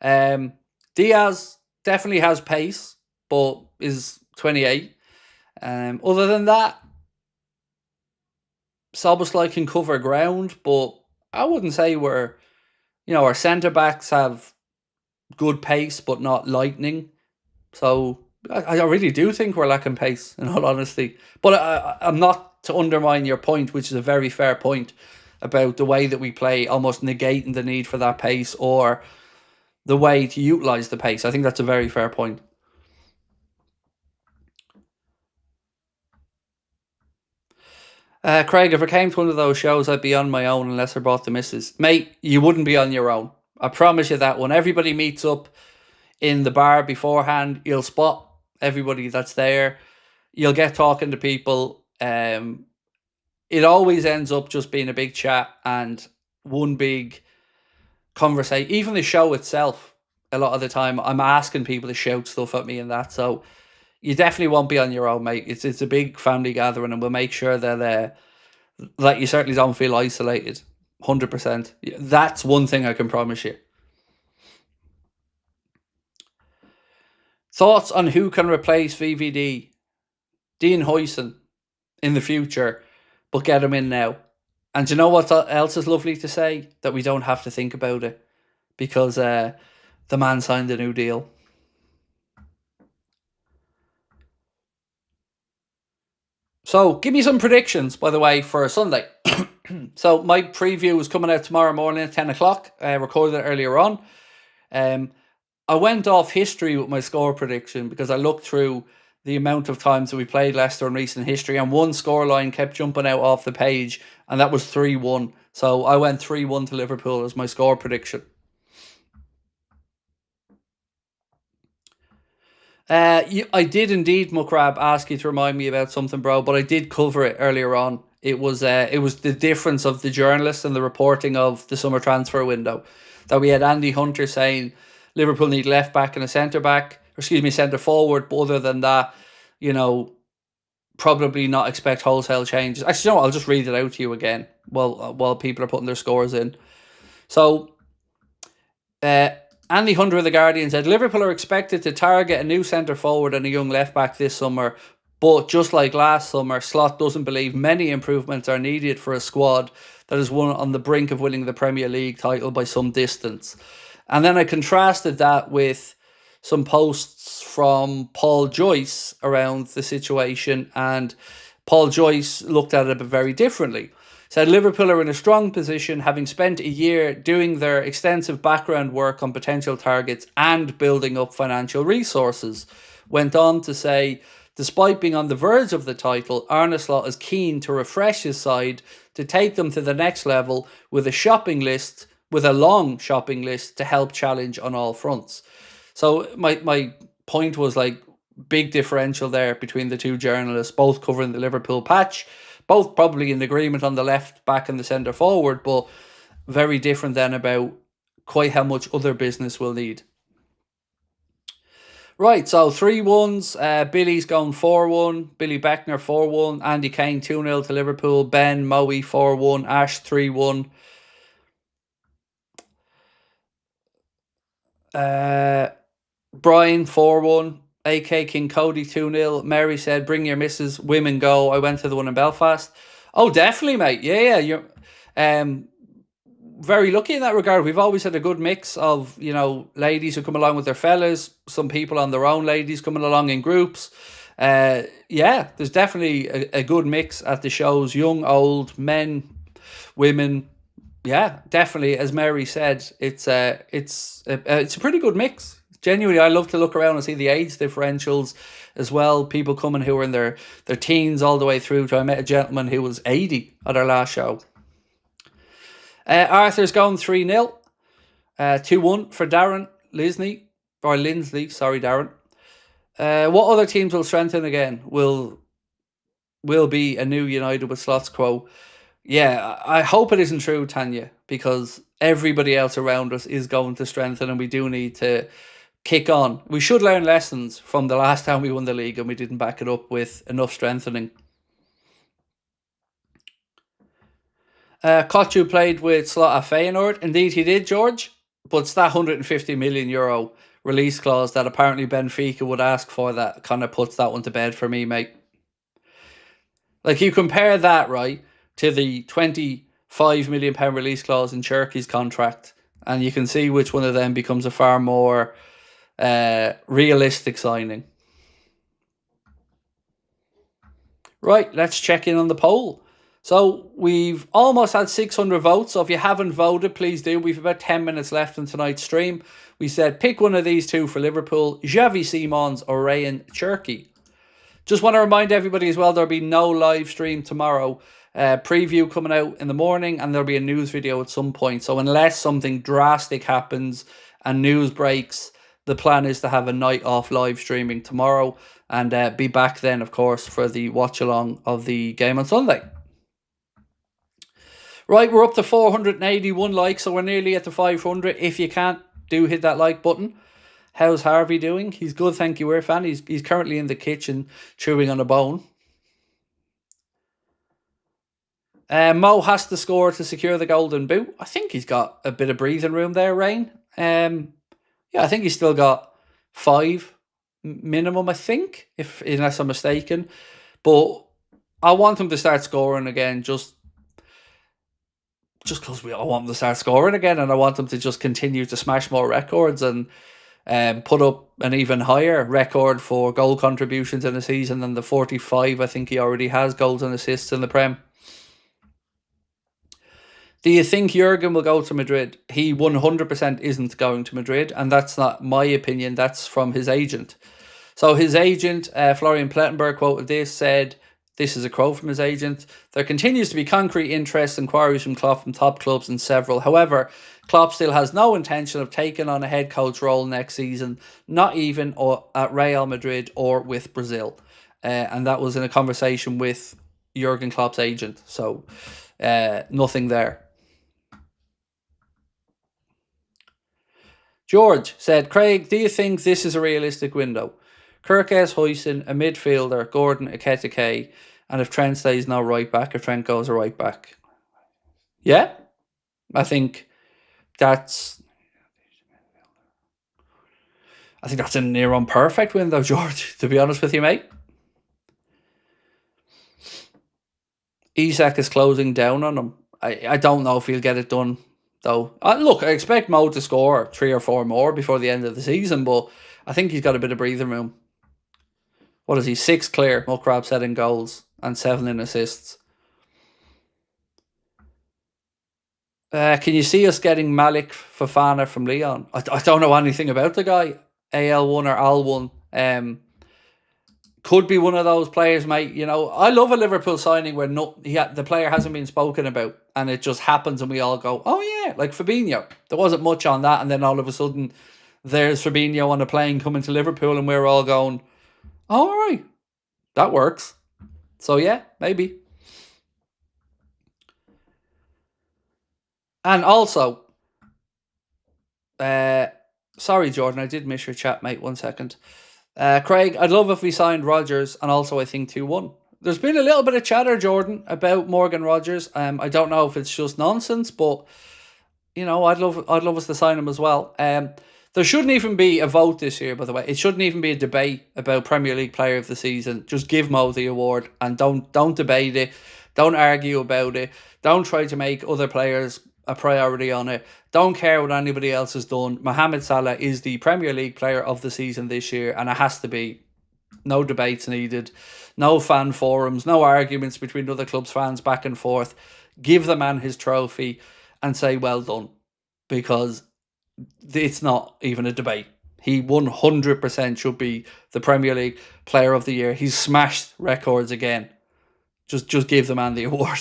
Diaz definitely has pace, but is 28. Other than that, Szoboszlai can cover ground, but I wouldn't say we're, you know, our centre backs have good pace, but not lightning. So I really do think we're lacking pace, in all honesty. But I'm not to undermine your point, which is a very fair point, about the way that we play almost negating the need for that pace, or the way to utilise the pace. I think that's a very fair point. Craig, if I came to one of those shows, I'd be on my own unless I brought the missus. Mate, you wouldn't be on your own. I promise you that. When everybody meets up in the bar beforehand, you'll spot everybody that's there. You'll get talking to people. It always ends up just being a big chat and one big conversation. Even the show itself, a lot of the time, I'm asking people to shout stuff at me and that. So you definitely won't be on your own, mate. It's a big family gathering, and we'll make sure that you certainly don't feel isolated. 100%. That's one thing I can promise you. Thoughts on who can replace VVD? Dean Huyson in the future, but get him in now. And do you know what else is lovely to say? That we don't have to think about it, because the man signed a new deal. So give me some predictions, by the way, for Sunday. So my preview is coming out tomorrow morning at 10 o'clock. I recorded it earlier on. I went off history with my score prediction because I looked through the amount of times that we played Leicester in recent history, and one scoreline kept jumping out off the page, and that was 3-1. So I went 3-1 to Liverpool as my score prediction. I did indeed, Muckrab, ask you to remind me about something, bro, but I did cover it earlier on. It was the difference of the journalists and the reporting of the summer transfer window. That we had Andy Hunter saying Liverpool need left back and a centre forward, but other than that, probably not expect wholesale changes. Actually, no, I'll just read it out to you again while people are putting their scores in. So, Andy Hunter of The Guardian said, Liverpool are expected to target a new centre forward and a young left back this summer, but just like last summer, Slot doesn't believe many improvements are needed for a squad that is on the brink of winning the Premier League title by some distance. And then I contrasted that with some posts from Paul Joyce around the situation, and Paul Joyce looked at it very differently. Said Liverpool are in a strong position, having spent a year doing their extensive background work on potential targets and building up financial resources. Went on to say, despite being on the verge of the title, Arne Slot is keen to refresh his side to take them to the next level with a long shopping list to help challenge on all fronts. So my point was big differential there between the two journalists, both covering the Liverpool patch, both probably in agreement on the left back and the centre forward, but very different then about quite how much other business we'll need. Right, so 3-1s. Billy's going 4-1. Billy Beckner 4-1. Andy Kane 2-0 to Liverpool. Ben Moe 4-1. Ash 3-1. Brian 4-1. AK King Cody 2-0. Mary said, bring your missus, women go. I went to the one in Belfast. Oh, definitely, mate. Yeah. You're very lucky in that regard. We've always had a good mix of, ladies who come along with their fellas, some people on their own, ladies coming along in groups. There's definitely a good mix at the shows. Young, old, men, women. Yeah, definitely. As Mary said, it's a pretty good mix. Genuinely, I love to look around and see the age differentials as well. People coming who are in their teens all the way through to, I met a gentleman who was 80 at our last show. Arthur's going 3-0. 2-1 for Darren Lindsley. Sorry, Darren. What other teams will strengthen again? Will be a new United with Slot's quote. Yeah, I hope it isn't true, Tanya, because everybody else around us is going to strengthen, and we do need to kick on. We should learn lessons from the last time we won the league and we didn't back it up with enough strengthening. KOKCU played with Slot at Feyenoord. Indeed he did, George, but it's that €150 million release clause that apparently Benfica would ask for that kind of puts that one to bed for me, mate. You compare that, right, to the £25 million release clause in CHERKI's contract, and you can see which one of them becomes a far more realistic signing. Right, let's check in on the poll. So we've almost had 600 votes. So if you haven't voted, please do. We've about 10 minutes left in tonight's stream. We said pick one of these two for Liverpool, Xavi Simons or Ryan CHERKI. Just want to remind everybody as well, there'll be no live stream tomorrow. preview coming out in the morning, and there'll be a news video at some point. So unless something drastic happens and news breaks, the plan is to have a night off live streaming tomorrow, and be back then, of course, for the watch along of the game on Sunday. Right, we're up to 481 likes, so we're nearly at the 500. If you can't, do hit that like button. How's Harvey doing? He's good, thank you, Irfan. He's currently in the kitchen chewing on a bone. Mo has to score to secure the golden boot. I think he's got a bit of breathing room there, Rain. Yeah, I think he's still got 5 minimum, I think, unless I'm mistaken. But I want him to start scoring again, just because I want him to start scoring again, and I want him to just continue to smash more records and put up an even higher record for goal contributions in a season than the 45 I think he already has goals and assists in the Prem. Do you think Jurgen will go to Madrid? He 100% isn't going to Madrid, and that's not my opinion, that's from his agent. So his agent, Florian Plettenberg, quoted this, said, this is a quote from his agent, there continues to be concrete interest inquiries from Klopp from top clubs and several. However, Klopp still has no intention of taking on a head coach role next season, not even at Real Madrid or with Brazil. And that was in a conversation with Jurgen Klopp's agent. So nothing there. George said, Craig, do you think this is a realistic window? CHERKI, Huijsen, a midfielder, Gordon, Ekitike, and if Trent stays no right back, if Trent goes a right back. Yeah, I think that's a near on perfect window, George, to be honest with you, mate. Isak is closing down on him. I don't know if he'll get it done, though. Look, I expect Mo to score 3 or 4 more before the end of the season, but I think he's got a bit of breathing room. What is he? 6 clear. Mukrab set in goals and 7 in assists. Can you see us getting Malik Fofana from Lyon? I don't know anything about the guy. AL1 or AL1. Could be one of those players, mate. You know, I love a Liverpool signing where the player hasn't been spoken about and it just happens and we all go, oh yeah, like Fabinho. There wasn't much on that, and then all of a sudden there's Fabinho on a plane coming to Liverpool and we're all going, all right, that works. So yeah, maybe. And also, sorry, Jordan, I did miss your chat, mate. 1 second. Craig, I'd love if we signed Rodgers, and also I think 2-1. There's been a little bit of chatter, Jordan, about Morgan Rodgers. I don't know if it's just nonsense, but you know, I'd love us to sign him as well. There shouldn't even be a vote this year, by the way. It shouldn't even be a debate about Premier League Player of the Season. Just give Mo the award and don't debate it. Don't argue about it. Don't try to make other players a priority on it. Don't care what anybody else has done. Mohamed Salah is the Premier League Player of the Season this year, and it has to be. No debates needed. No fan forums. No arguments between other clubs' fans back and forth. Give the man his trophy and say well done, because it's not even a debate. He 100% should be the Premier League Player of the Year. He's smashed records again. Just give the man the award.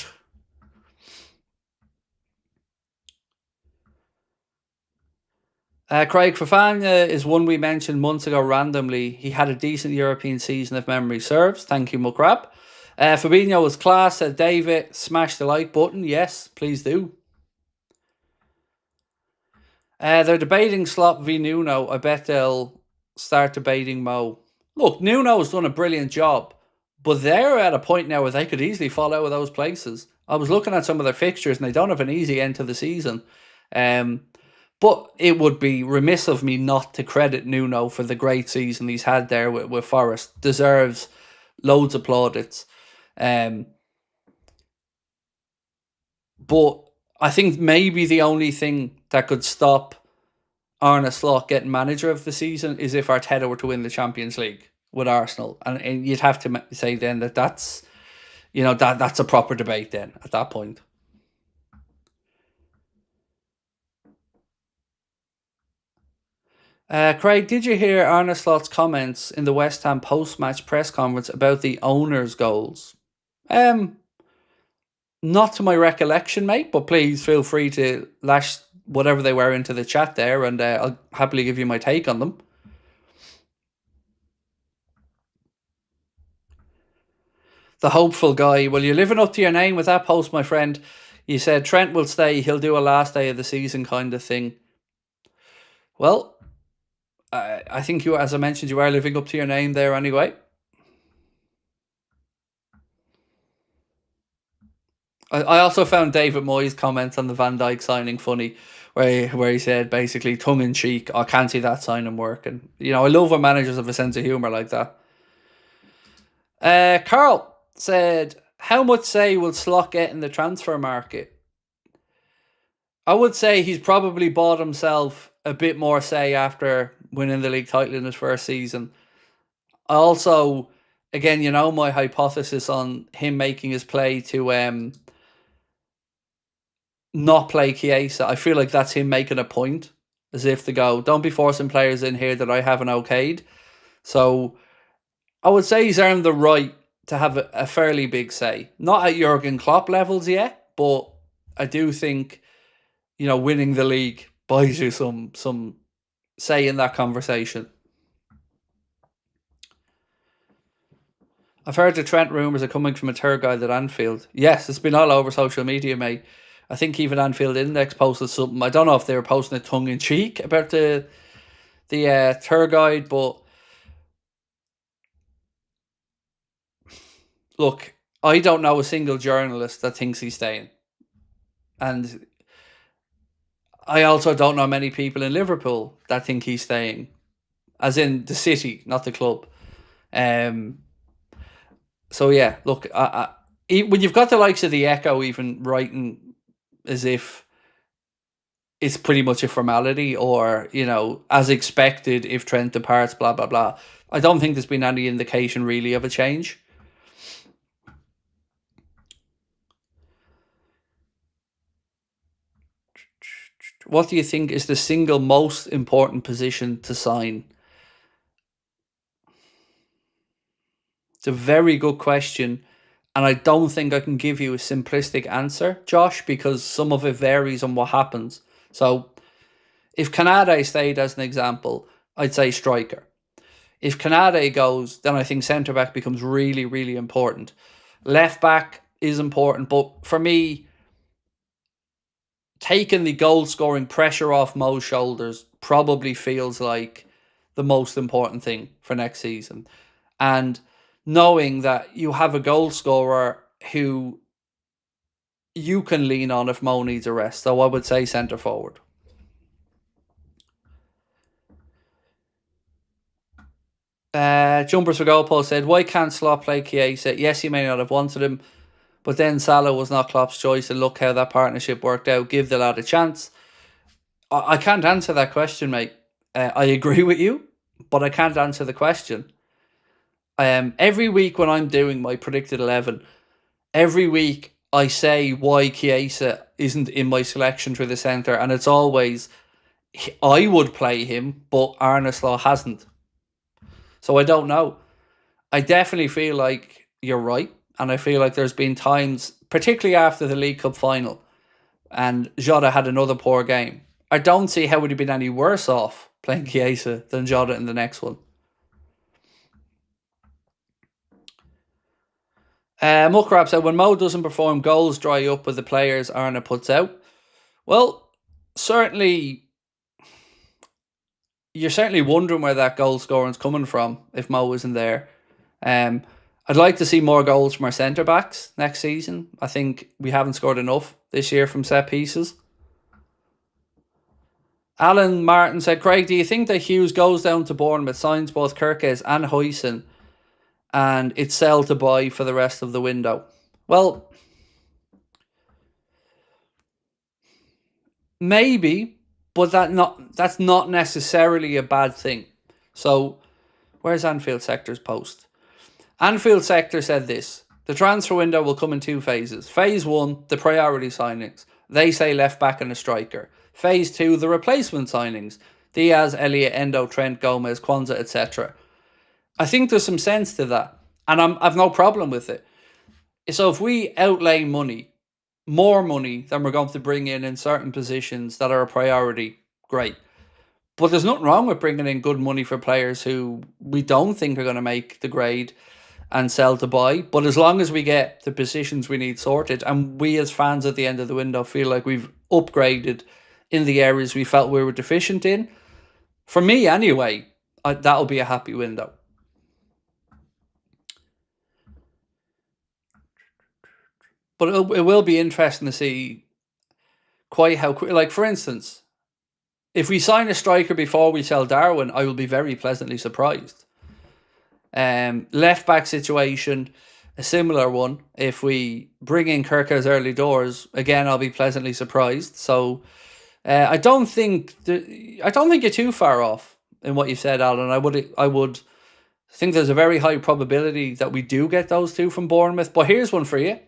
Craig Fofana is one we mentioned months ago randomly. He had a decent European season if memory serves. Thank you, Mukrab. Fabinho was class, said David. Smash the like button. Yes, please do. They're debating Slot v Nuno. I bet they'll start debating Mo. Look, Nuno's done a brilliant job, but they're at a point now where they could easily fall out of those places. I was looking at some of their fixtures and they don't have an easy end to the season. But it would be remiss of me not to credit Nuno for the great season he's had there with Forest. Deserves loads of plaudits. But I think maybe the only thing that could stop Arne Slot getting manager of the season is if Arteta were to win the Champions League with Arsenal. And you'd have to say then that's a proper debate then at that point. Craig, did you hear Arne Slot's comments in the West Ham post-match press conference about the owner's goals? Not to my recollection, mate, but please feel free to lash whatever they were into the chat there, and I'll happily give you my take on them. The hopeful guy. Well, you're living up to your name with that post, my friend. You said Trent will stay. He'll do a last day of the season kind of thing. Well, I think you, as I mentioned, you are living up to your name there anyway. I also found David Moyes' comments on the Van Dijk signing funny, where he said basically tongue in cheek, "I can't see that signing working." You know, I love when managers have a sense of humour like that. Carl said, "How much say will Slot get in the transfer market?" I would say he's probably bought himself a bit more say after winning the league title in his first season. I also, again, you know, my hypothesis on him making his play to not play Chiesa, I feel like that's him making a point, as if to go, don't be forcing players in here that I haven't okayed. So I would say he's earned the right to have a fairly big say. Not at Jurgen Klopp levels yet, but I do think, you know, winning the league buys you some say in that conversation. I've heard the Trent rumours are coming from a tour guide at Anfield. Yes, it's been all over social media, mate. I think even Anfield Index posted something. I don't know if they were posting it tongue in cheek about the tour guide, but look, I don't know a single journalist that thinks he's staying, and I also don't know many people in Liverpool that think he's staying, as in the city, not the club. So yeah, look, when you've got the likes of the Echo even writing as if it's pretty much a formality, or, you know, as expected if Trent departs, blah blah blah, I don't think there's been any indication really of a change. What do you think is the single most important position to sign? It's a very good question, and I don't think I can give you a simplistic answer, Josh, because some of it varies on what happens. So if Canade stayed as an example, I'd say striker. If Canade goes, then I think centre-back becomes really, really important. Left-back is important, but for me, taking the goal-scoring pressure off Mo's shoulders probably feels like the most important thing for next season. And knowing that you have a goal scorer who you can lean on if Mo needs a rest. So I would say centre forward. Jumpers for Goalpost said, why can't Slot play Chiesa? Yes, he may not have wanted him, but then Salah was not Klopp's choice, and look how that partnership worked out. Give the lad a chance. I can't answer that question, mate. I agree with you, but I can't answer the question. Every week when I'm doing my predicted 11, every week I say why Chiesa isn't in my selection for the centre, and it's always, I would play him, but Arne Slot hasn't. So I don't know. I definitely feel like you're right, and I feel like there's been times, particularly after the League Cup final, and Jota had another poor game. I don't see how it would have been any worse off playing Chiesa than Jota in the next one. Muckrap said, when Mo doesn't perform, goals dry up with the players Arne puts out. Well, certainly, you're certainly wondering where that goal scoring's coming from if Mo isn't there. I'd like to see more goals from our centre-backs next season. I think we haven't scored enough this year from set pieces. Alan Martin said, Craig, do you think that Hughes goes down to Bournemouth, signs both Kerkez and Huysen, and it's sell to buy for the rest of the window? Well, maybe, but that's not necessarily a bad thing. So, where's Anfield Sector's post? Anfield Sector said this: the transfer window will come in two phases. Phase 1, the priority signings. They say left back and a striker. Phase 2, the replacement signings. Diaz, Elliott, Endo, Trent, Gomez, Kwanzaa, etc. I think there's some sense to that, and I've no problem with it. So if we outlay money more money than we're going to bring in certain positions that are a priority, great. But there's nothing wrong with bringing in good money for players who we don't think are going to make the grade and sell to buy. But as long as we get the positions we need sorted, and we as fans at the end of the window feel like we've upgraded in the areas we felt we were deficient in, for me anyway, that'll be a happy window. But it will be interesting to see quite how quick. Like, for instance, if we sign a striker before we sell Darwin, I will be very pleasantly surprised. Left back situation, a similar one. If we bring in Kirk early doors, again, I'll be pleasantly surprised. So I don't think you're too far off in what you said, Alan. I would think there's a very high probability that we do get those two from Bournemouth. But here's one for you.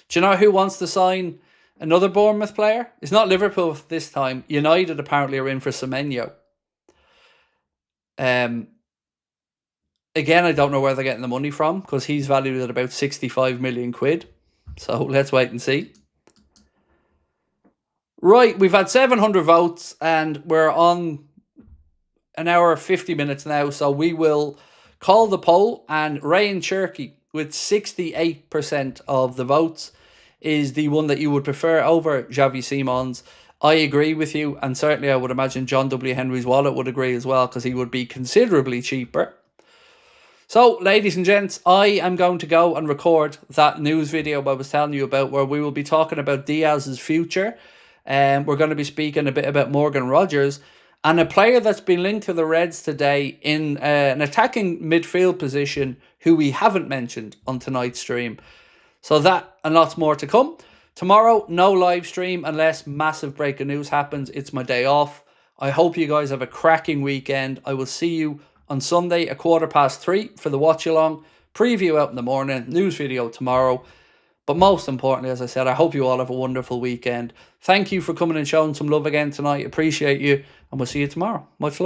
Do you know who wants to sign another Bournemouth player? It's not Liverpool this time. United apparently are in for Semenyo. Again, I don't know where they're getting the money from because he's valued at about 65 million quid. So let's wait and see. Right, we've had 700 votes and we're on an hour 50 minutes now. So we will call the poll, and Ryan CHERKI with 68% of the votes is the one that you would prefer over Xavi Simons. I agree with you, and certainly I would imagine John W. Henry's wallet would agree as well, because he would be considerably cheaper. So, ladies and gents, I am going to go and record that news video I was telling you about, where we will be talking about Diaz's future. And we're going to be speaking a bit about Morgan Rogers, and a player that's been linked to the Reds today in an attacking midfield position who we haven't mentioned on tonight's stream. So that and lots more to come. Tomorrow, no live stream unless massive breaking news happens. It's my day off. I hope you guys have a cracking weekend. I will see you on Sunday at 3:15 for the watch along. Preview out in the morning. News video tomorrow. But most importantly, as I said, I hope you all have a wonderful weekend. Thank you for coming and showing some love again tonight. Appreciate you. And we'll see you tomorrow. Much love.